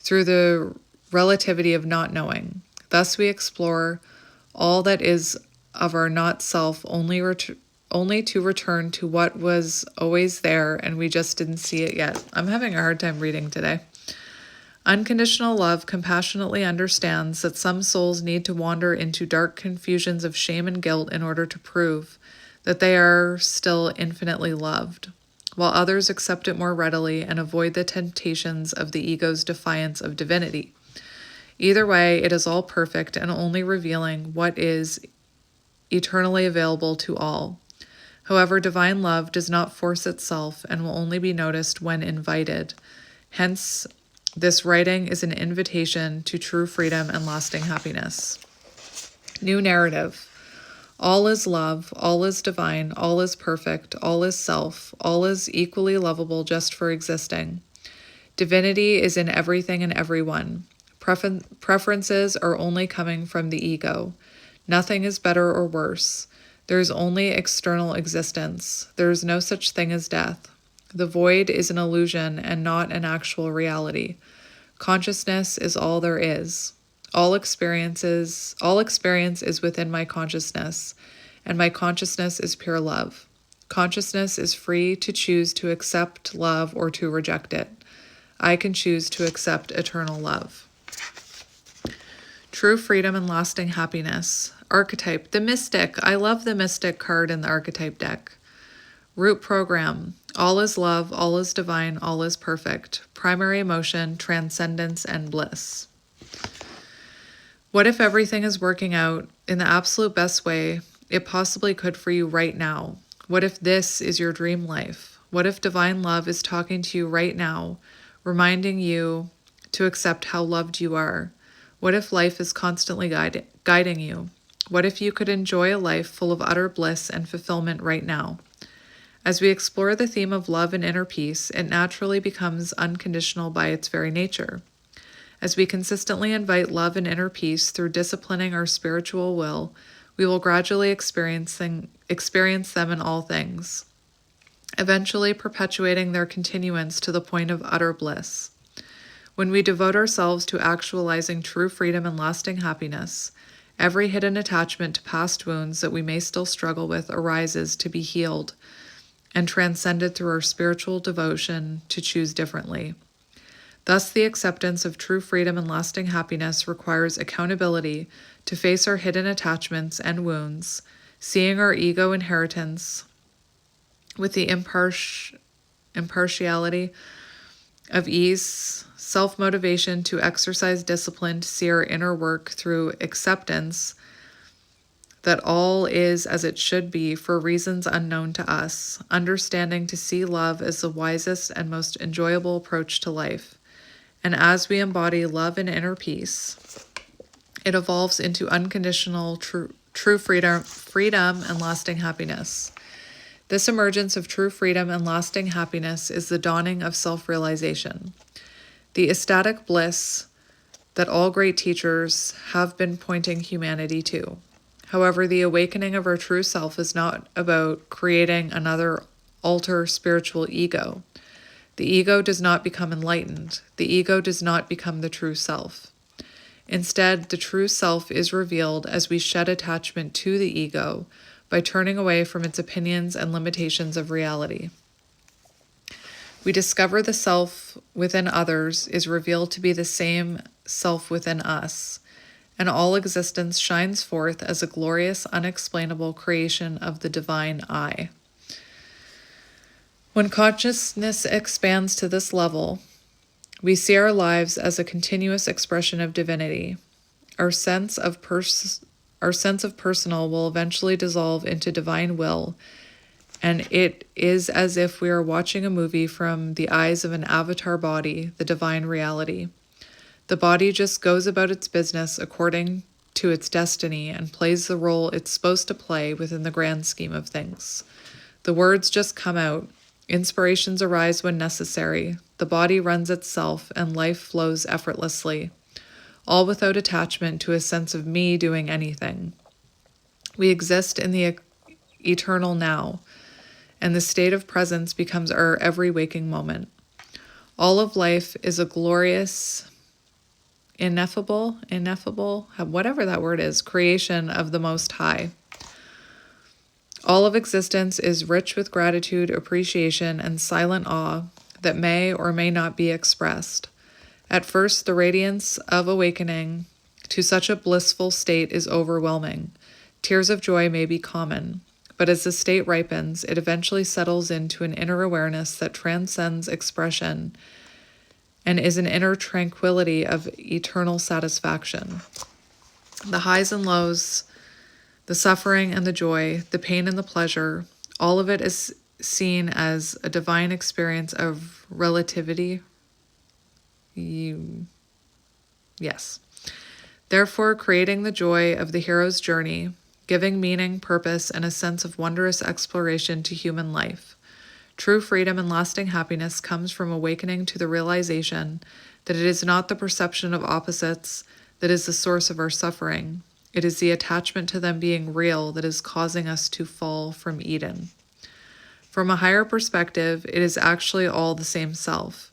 through the relativity of not knowing. Thus we explore all that is of our not self only to return to what was always there and we just didn't see it yet. I'm having a hard time reading today. Unconditional love compassionately understands that some souls need to wander into dark confusions of shame and guilt in order to prove that they are still infinitely loved, while others accept it more readily and avoid the temptations of the ego's defiance of divinity. Either way, it is all perfect and only revealing what is eternally available to all. However, divine love does not force itself and will only be noticed when invited. Hence, this writing is an invitation to true freedom and lasting happiness. New narrative. All is love, all is divine, all is perfect, all is self, all is equally lovable just for existing. Divinity is in everything and everyone. Preferences are only coming from the ego. Nothing is better or worse. There is only external existence. There is no such thing as death. The void is an illusion and not an actual reality. Consciousness is all there is. All experience is within my consciousness, and my consciousness is pure love. Consciousness is free to choose to accept love or to reject it. I can choose to accept eternal love. True freedom and lasting happiness. Archetype, the Mystic. I love the Mystic card in the archetype deck. Root program. All is love, all is divine, all is perfect. Primary emotion, transcendence, and bliss. What if everything is working out in the absolute best way it possibly could for you right now? What if this is your dream life? What if divine love is talking to you right now, reminding you to accept how loved you are? What if life is constantly guiding you? What if you could enjoy a life full of utter bliss and fulfillment right now? As we explore the theme of love and inner peace, it naturally becomes unconditional by its very nature. As we consistently invite love and inner peace through disciplining our spiritual will, we will gradually experience them in all things, eventually perpetuating their continuance to the point of utter bliss. When we devote ourselves to actualizing true freedom and lasting happiness, every hidden attachment to past wounds that we may still struggle with arises to be healed and transcended through our spiritual devotion to choose differently. Thus, the acceptance of true freedom and lasting happiness requires accountability to face our hidden attachments and wounds, seeing our ego inheritance with the impartiality of ease, self-motivation to exercise discipline to see our inner work through acceptance that all is as it should be for reasons unknown to us, understanding to see love as the wisest and most enjoyable approach to life. And as we embody love and inner peace, it evolves into unconditional true freedom and lasting happiness. This emergence of true freedom and lasting happiness is the dawning of self-realization, the ecstatic bliss that all great teachers have been pointing humanity to. However, the awakening of our true self is not about creating another alter spiritual ego. The ego does not become enlightened. The ego does not become the true self. Instead, the true self is revealed as we shed attachment to the ego by turning away from its opinions and limitations of reality. We discover the self within others is revealed to be the same self within us, and all existence shines forth as a glorious, unexplainable creation of the divine I. When consciousness expands to this level, we see our lives as a continuous expression of divinity. Our sense of personal will eventually dissolve into divine will, and it is as if we are watching a movie from the eyes of an avatar body, the divine reality. The body just goes about its business according to its destiny and plays the role it's supposed to play within the grand scheme of things. The words just come out. Inspirations arise when necessary. The body runs itself and life flows effortlessly, all without attachment to a sense of me doing anything. We exist in the eternal now, and the state of presence becomes our every waking moment. All of life is a glorious, ineffable, whatever that word is, creation of the Most High. All of existence is rich with gratitude, appreciation, and silent awe that may or may not be expressed. At first, the radiance of awakening to such a blissful state is overwhelming. Tears of joy may be common, but as the state ripens, it eventually settles into an inner awareness that transcends expression and is an inner tranquility of eternal satisfaction. The highs and lows, the suffering and the joy, the pain and the pleasure, all of it is seen as a divine experience of relativity. Yes. Therefore, creating the joy of the hero's journey, giving meaning, purpose, and a sense of wondrous exploration to human life. True freedom and lasting happiness comes from awakening to the realization that it is not the perception of opposites that is the source of our suffering. It is the attachment to them being real that is causing us to fall from Eden. From a higher perspective, it is actually all the same self.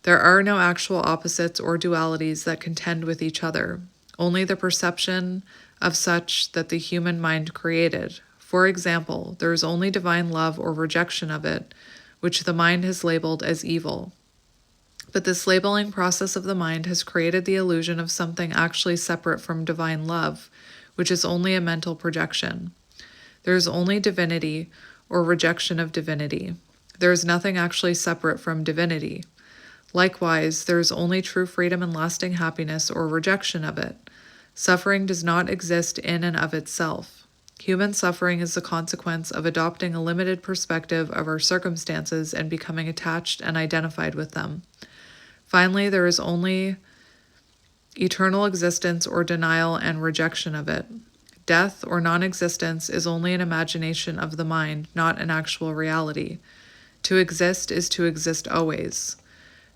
There are no actual opposites or dualities that contend with each other, only the perception of such that the human mind created. For example, there is only divine love or rejection of it, which the mind has labeled as evil. But this labeling process of the mind has created the illusion of something actually separate from divine love, which is only a mental projection. There is only divinity or rejection of divinity. There is nothing actually separate from divinity. Likewise, there is only true freedom and lasting happiness or rejection of it. Suffering does not exist in and of itself. Human suffering is the consequence of adopting a limited perspective of our circumstances and becoming attached and identified with them. Finally, there is only eternal existence or denial and rejection of it. Death or non-existence is only an imagination of the mind, not an actual reality. To exist is to exist always.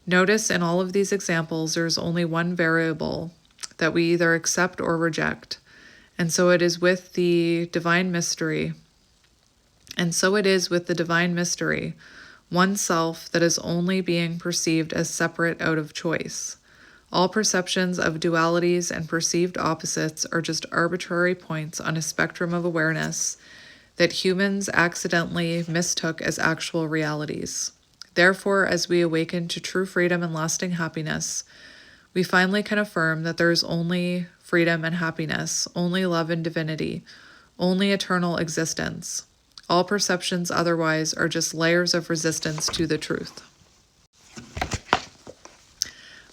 Notice in all of these examples there is only one variable that we either accept or reject. And so it is with the divine mystery. One self that is only being perceived as separate out of choice. All perceptions of dualities and perceived opposites are just arbitrary points on a spectrum of awareness that humans accidentally mistook as actual realities. Therefore, as we awaken to true freedom and lasting happiness, we finally can affirm that there is only freedom and happiness, only love and divinity, only eternal existence. All perceptions otherwise are just layers of resistance to the truth.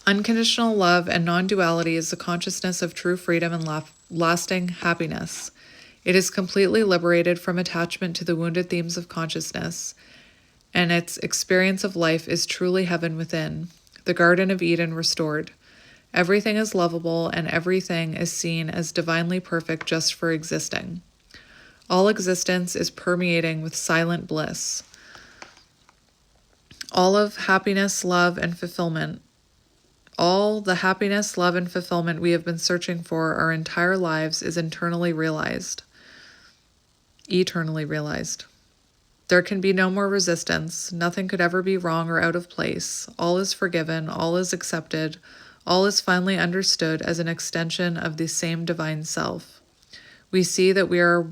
Unconditional love and non-duality is the consciousness of true freedom and lasting happiness. It is completely liberated from attachment to the wounded themes of consciousness, and its experience of life is truly heaven within, the Garden of Eden restored. Everything is lovable, and everything is seen as divinely perfect just for existing. All existence is permeating with silent bliss. All the happiness, love, and fulfillment we have been searching for our entire lives is eternally realized. There can be no more resistance. Nothing could ever be wrong or out of place. All is forgiven. All is accepted. All is finally understood as an extension of the same divine self. We see that we are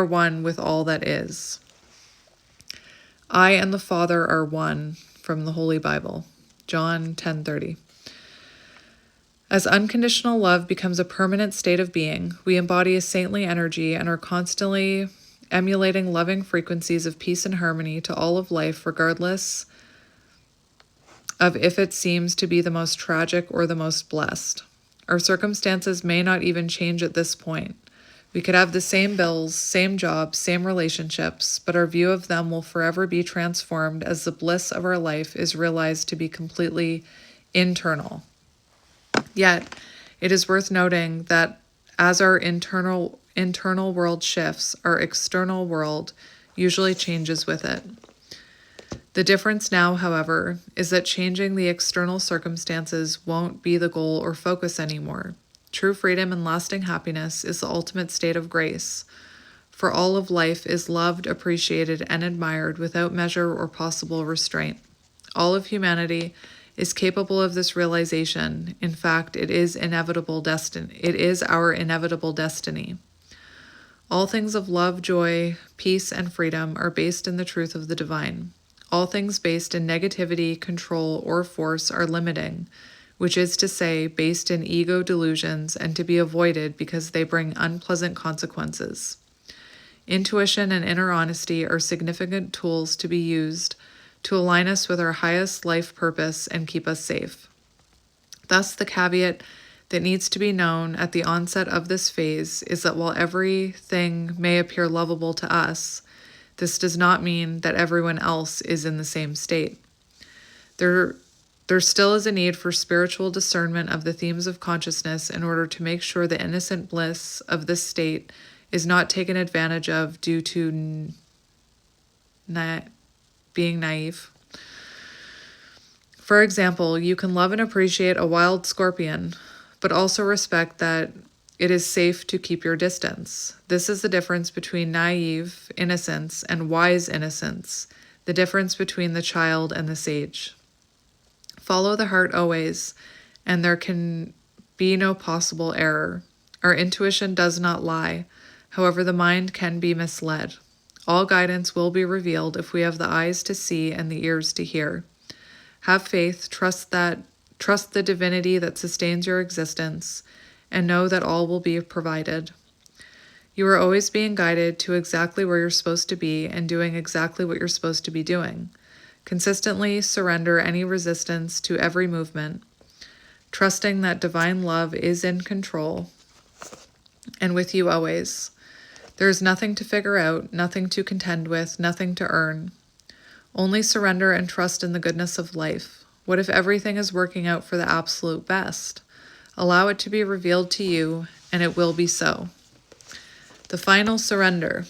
one with all that is. I and the Father are one, from the Holy Bible, John 10:30. As unconditional love becomes a permanent state of being, we embody a saintly energy and are constantly emulating loving frequencies of peace and harmony to all of life, regardless of if it seems to be the most tragic or the most blessed. Our circumstances may not even change at this point. We could have the same bills, same jobs, same relationships, but our view of them will forever be transformed as the bliss of our life is realized to be completely internal. Yet, it is worth noting that as our internal world shifts, our external world usually changes with it. The difference now, however, is that changing the external circumstances won't be the goal or focus anymore. True freedom and lasting happiness is the ultimate state of grace, for all of life is loved, appreciated, and admired without measure or possible restraint. All of humanity is capable of this realization. In fact, it is our inevitable destiny. All things of love, joy, peace, and freedom are based in the truth of the divine. All things based in negativity, control, or force are limiting, which is to say, based in ego delusions and to be avoided because they bring unpleasant consequences. Intuition and inner honesty are significant tools to be used to align us with our highest life purpose and keep us safe. Thus, the caveat that needs to be known at the onset of this phase is that while everything may appear lovable to us, this does not mean that everyone else is in the same state. There still is a need for spiritual discernment of the themes of consciousness in order to make sure the innocent bliss of this state is not taken advantage of due to being naive. For example, you can love and appreciate a wild scorpion, but also respect that it is safe to keep your distance. This is the difference between naive innocence and wise innocence, the difference between the child and the sage. Follow the heart always, and there can be no possible error. Our intuition does not lie. However, the mind can be misled. All guidance will be revealed if we have the eyes to see and the ears to hear. Have faith, trust the divinity that sustains your existence, and know that all will be provided. You are always being guided to exactly where you're supposed to be and doing exactly what you're supposed to be doing. Consistently surrender any resistance to every movement, trusting that divine love is in control and with you always. There is nothing to figure out, nothing to contend with, nothing to earn. Only surrender and trust in the goodness of life. What if everything is working out for the absolute best? Allow it to be revealed to you, and it will be so. The final surrender.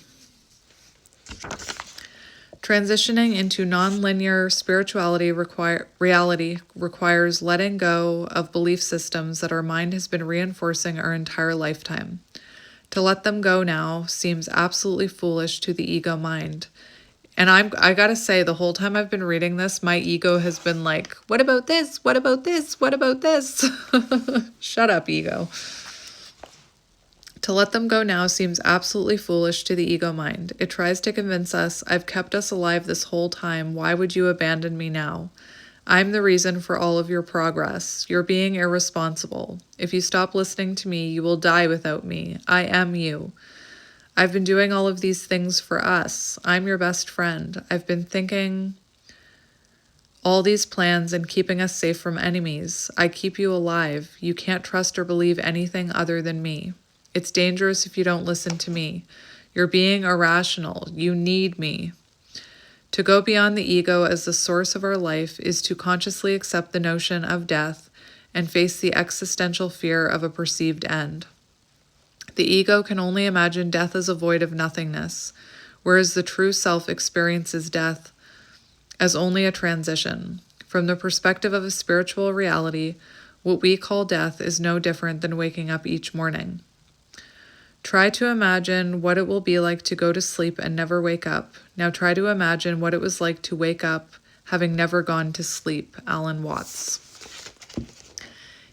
Transitioning into non-linear spirituality reality requires letting go of belief systems that our mind has been reinforcing our entire lifetime. To let them go now seems absolutely foolish to the ego mind. And I gotta say, the whole time I've been reading this, my ego has been like, what about this? What about this? What about this? Shut up, ego. To let them go now seems absolutely foolish to the ego mind. It tries to convince us, I've kept us alive this whole time. Why would you abandon me now? I'm the reason for all of your progress. You're being irresponsible. If you stop listening to me, you will die without me. I am you. I've been doing all of these things for us. I'm your best friend. I've been thinking all these plans and keeping us safe from enemies. I keep you alive. You can't trust or believe anything other than me. It's dangerous if you don't listen to me. You're being irrational. You need me. To go beyond the ego as the source of our life is to consciously accept the notion of death and face the existential fear of a perceived end. The ego can only imagine death as a void of nothingness, whereas the true self experiences death as only a transition. From the perspective of a spiritual reality, what we call death is no different than waking up each morning. Try to imagine what it will be like to go to sleep and never wake up. Now try to imagine what it was like to wake up having never gone to sleep. Alan Watts.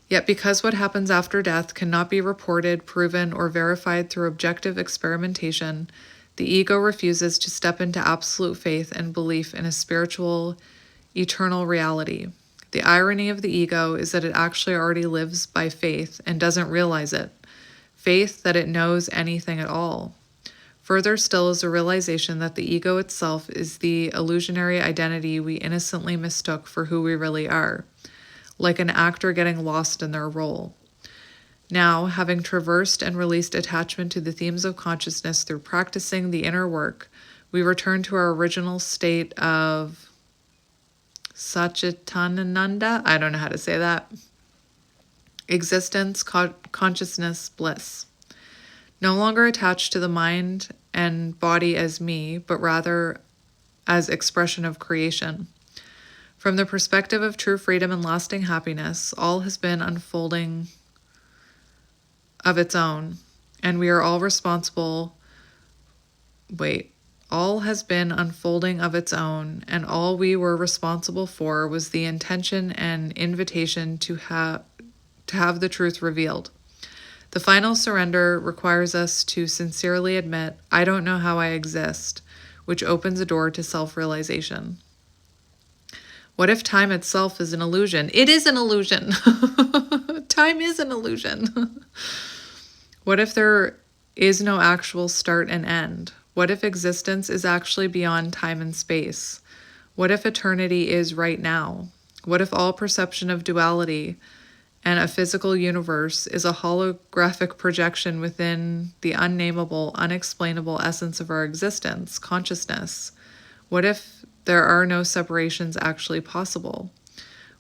Yet because what happens after death cannot be reported, proven, or verified through objective experimentation, the ego refuses to step into absolute faith and belief in a spiritual, eternal reality. The irony of the ego is that it actually already lives by faith and doesn't realize it. Faith that it knows anything at all. Further still is a realization that the ego itself is the illusionary identity we innocently mistook for who we really are, like an actor getting lost in their role. Now, having traversed and released attachment to the themes of consciousness through practicing the inner work, we return to our original state of Satchitananda. I don't know how to say that. Existence, consciousness, bliss. No longer attached to the mind and body as me, but rather as expression of creation. From the perspective of true freedom and lasting happiness, all has been unfolding of its own, and we are all responsible. All has been unfolding of its own, and all we were responsible for was the intention and invitation to have the truth revealed. The final surrender requires us to sincerely admit, I don't know how I exist, which opens a door to self-realization. What if time itself is an illusion? It is an illusion. Time is an illusion. What if there is no actual start and end? What if existence is actually beyond time and space? What if eternity is right now? What if all perception of duality and a physical universe is a holographic projection within the unnameable, unexplainable essence of our existence, consciousness? What if there are no separations actually possible?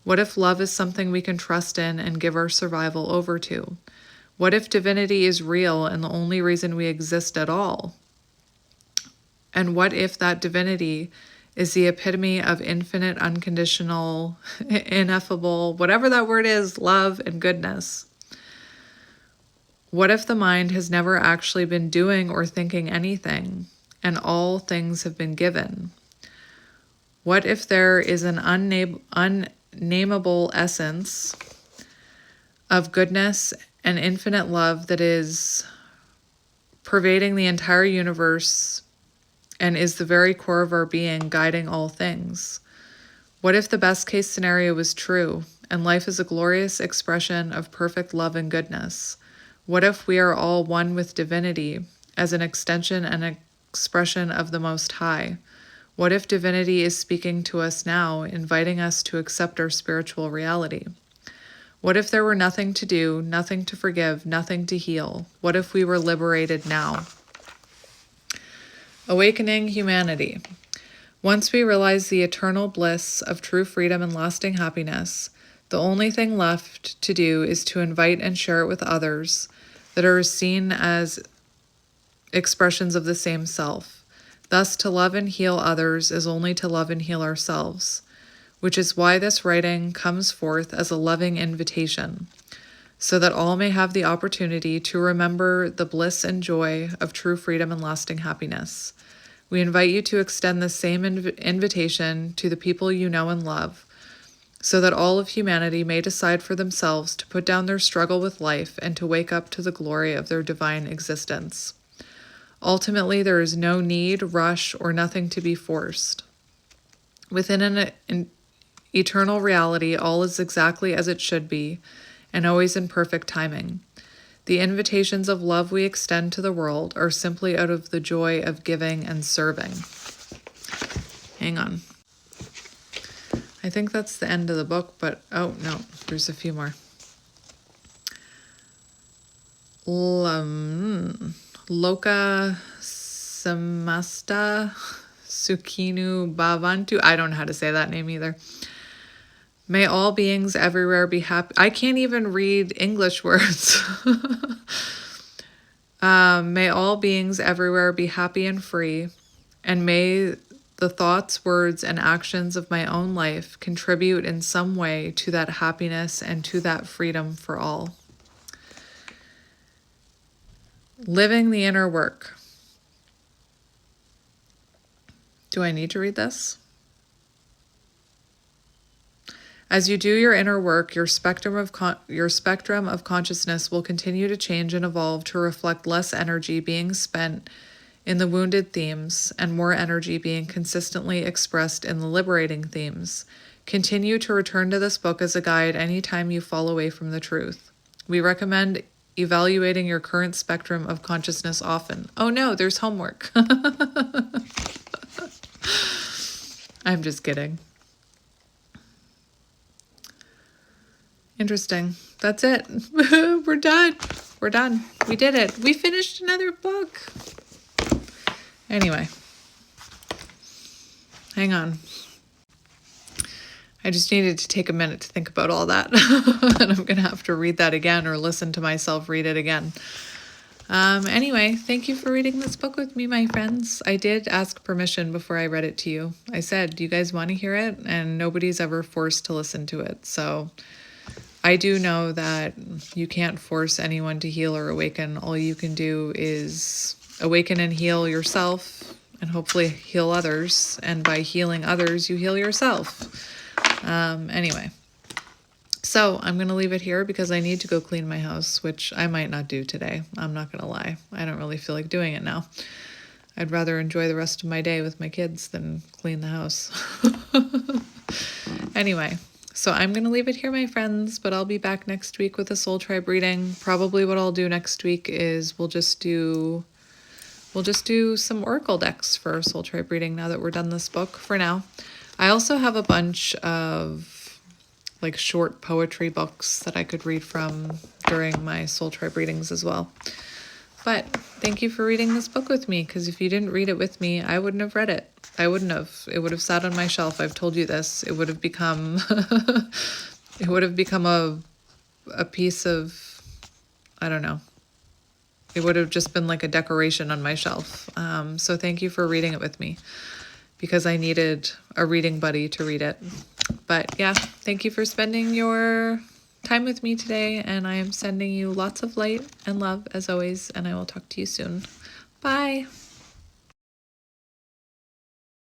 What if love is something we can trust in and give our survival over to? What if divinity is real and the only reason we exist at all? And what if that divinity is the epitome of infinite, unconditional, ineffable, whatever that word is, love and goodness? What if the mind has never actually been doing or thinking anything, and all things have been given? What if there is an unnameable essence of goodness and infinite love that is pervading the entire universe and is the very core of our being, guiding all things? What if the best case scenario is true, and life is a glorious expression of perfect love and goodness? What if we are all one with divinity, as an extension and expression of the Most High? What if divinity is speaking to us now, inviting us to accept our spiritual reality? What if there were nothing to do, nothing to forgive, nothing to heal? What if we were liberated now? Awakening humanity. Once we realize the eternal bliss of true freedom and lasting happiness, the only thing left to do is to invite and share it with others that are seen as expressions of the same self. Thus, to love and heal others is only to love and heal ourselves, which is why this writing comes forth as a loving invitation, so that all may have the opportunity to remember the bliss and joy of true freedom and lasting happiness. We invite you to extend the same invitation to the people you know and love, so that all of humanity may decide for themselves to put down their struggle with life and to wake up to the glory of their divine existence. Ultimately, there is no need, rush, or nothing to be forced. Within an eternal reality, all is exactly as it should be, and always in perfect timing. The invitations of love we extend to the world are simply out of the joy of giving and serving. Hang on. I think that's the end of the book, but oh no, there's a few more. Loka Samasta Sukhinu Bhavantu. I don't know how to say that name either. May all beings everywhere be happy. I can't even read English words. May all beings everywhere be happy and free, and may the thoughts, words, and actions of my own life contribute in some way to that happiness and to that freedom for all. Living the inner work. Do I need to read this? As you do your inner work, your spectrum of consciousness will continue to change and evolve to reflect less energy being spent in the wounded themes and more energy being consistently expressed in the liberating themes. Continue to return to this book as a guide anytime you fall away from the truth. We recommend evaluating your current spectrum of consciousness often. Oh no, there's homework. I'm just kidding. Interesting. That's it. We're done. We're done. We did it. We finished another book. Anyway. Hang on. I just needed to take a minute to think about all that. And I'm going to have to read that again or listen to myself read it again. Anyway, thank you for reading this book with me, my friends. I did ask permission before I read it to you. I said, do you guys want to hear it? And nobody's ever forced to listen to it. So I do know that you can't force anyone to heal or awaken. All you can do is awaken and heal yourself and hopefully heal others. And by healing others, you heal yourself. Anyway, so I'm going to leave it here because I need to go clean my house, which I might not do today. I'm not going to lie. I don't really feel like doing it now. I'd rather enjoy the rest of my day with my kids than clean the house. Anyway, so I'm going to leave it here, my friends, but I'll be back next week with a Soul Tribe reading. Probably what I'll do next week is we'll just do some Oracle decks for Soul Tribe reading now that we're done this book for now. I also have a bunch of like short poetry books that I could read from during my Soul Tribe readings as well. But thank you for reading this book with me, because if you didn't read it with me, I wouldn't have read it. I wouldn't have. It would have sat on my shelf. I've told you this. It would have become a piece of, I don't know. It would have just been like a decoration on my shelf. So thank you for reading it with me, because I needed a reading buddy to read it. But yeah, thank you for spending your time with me today, and I am sending you lots of light and love as always, and I will talk to you soon. Bye.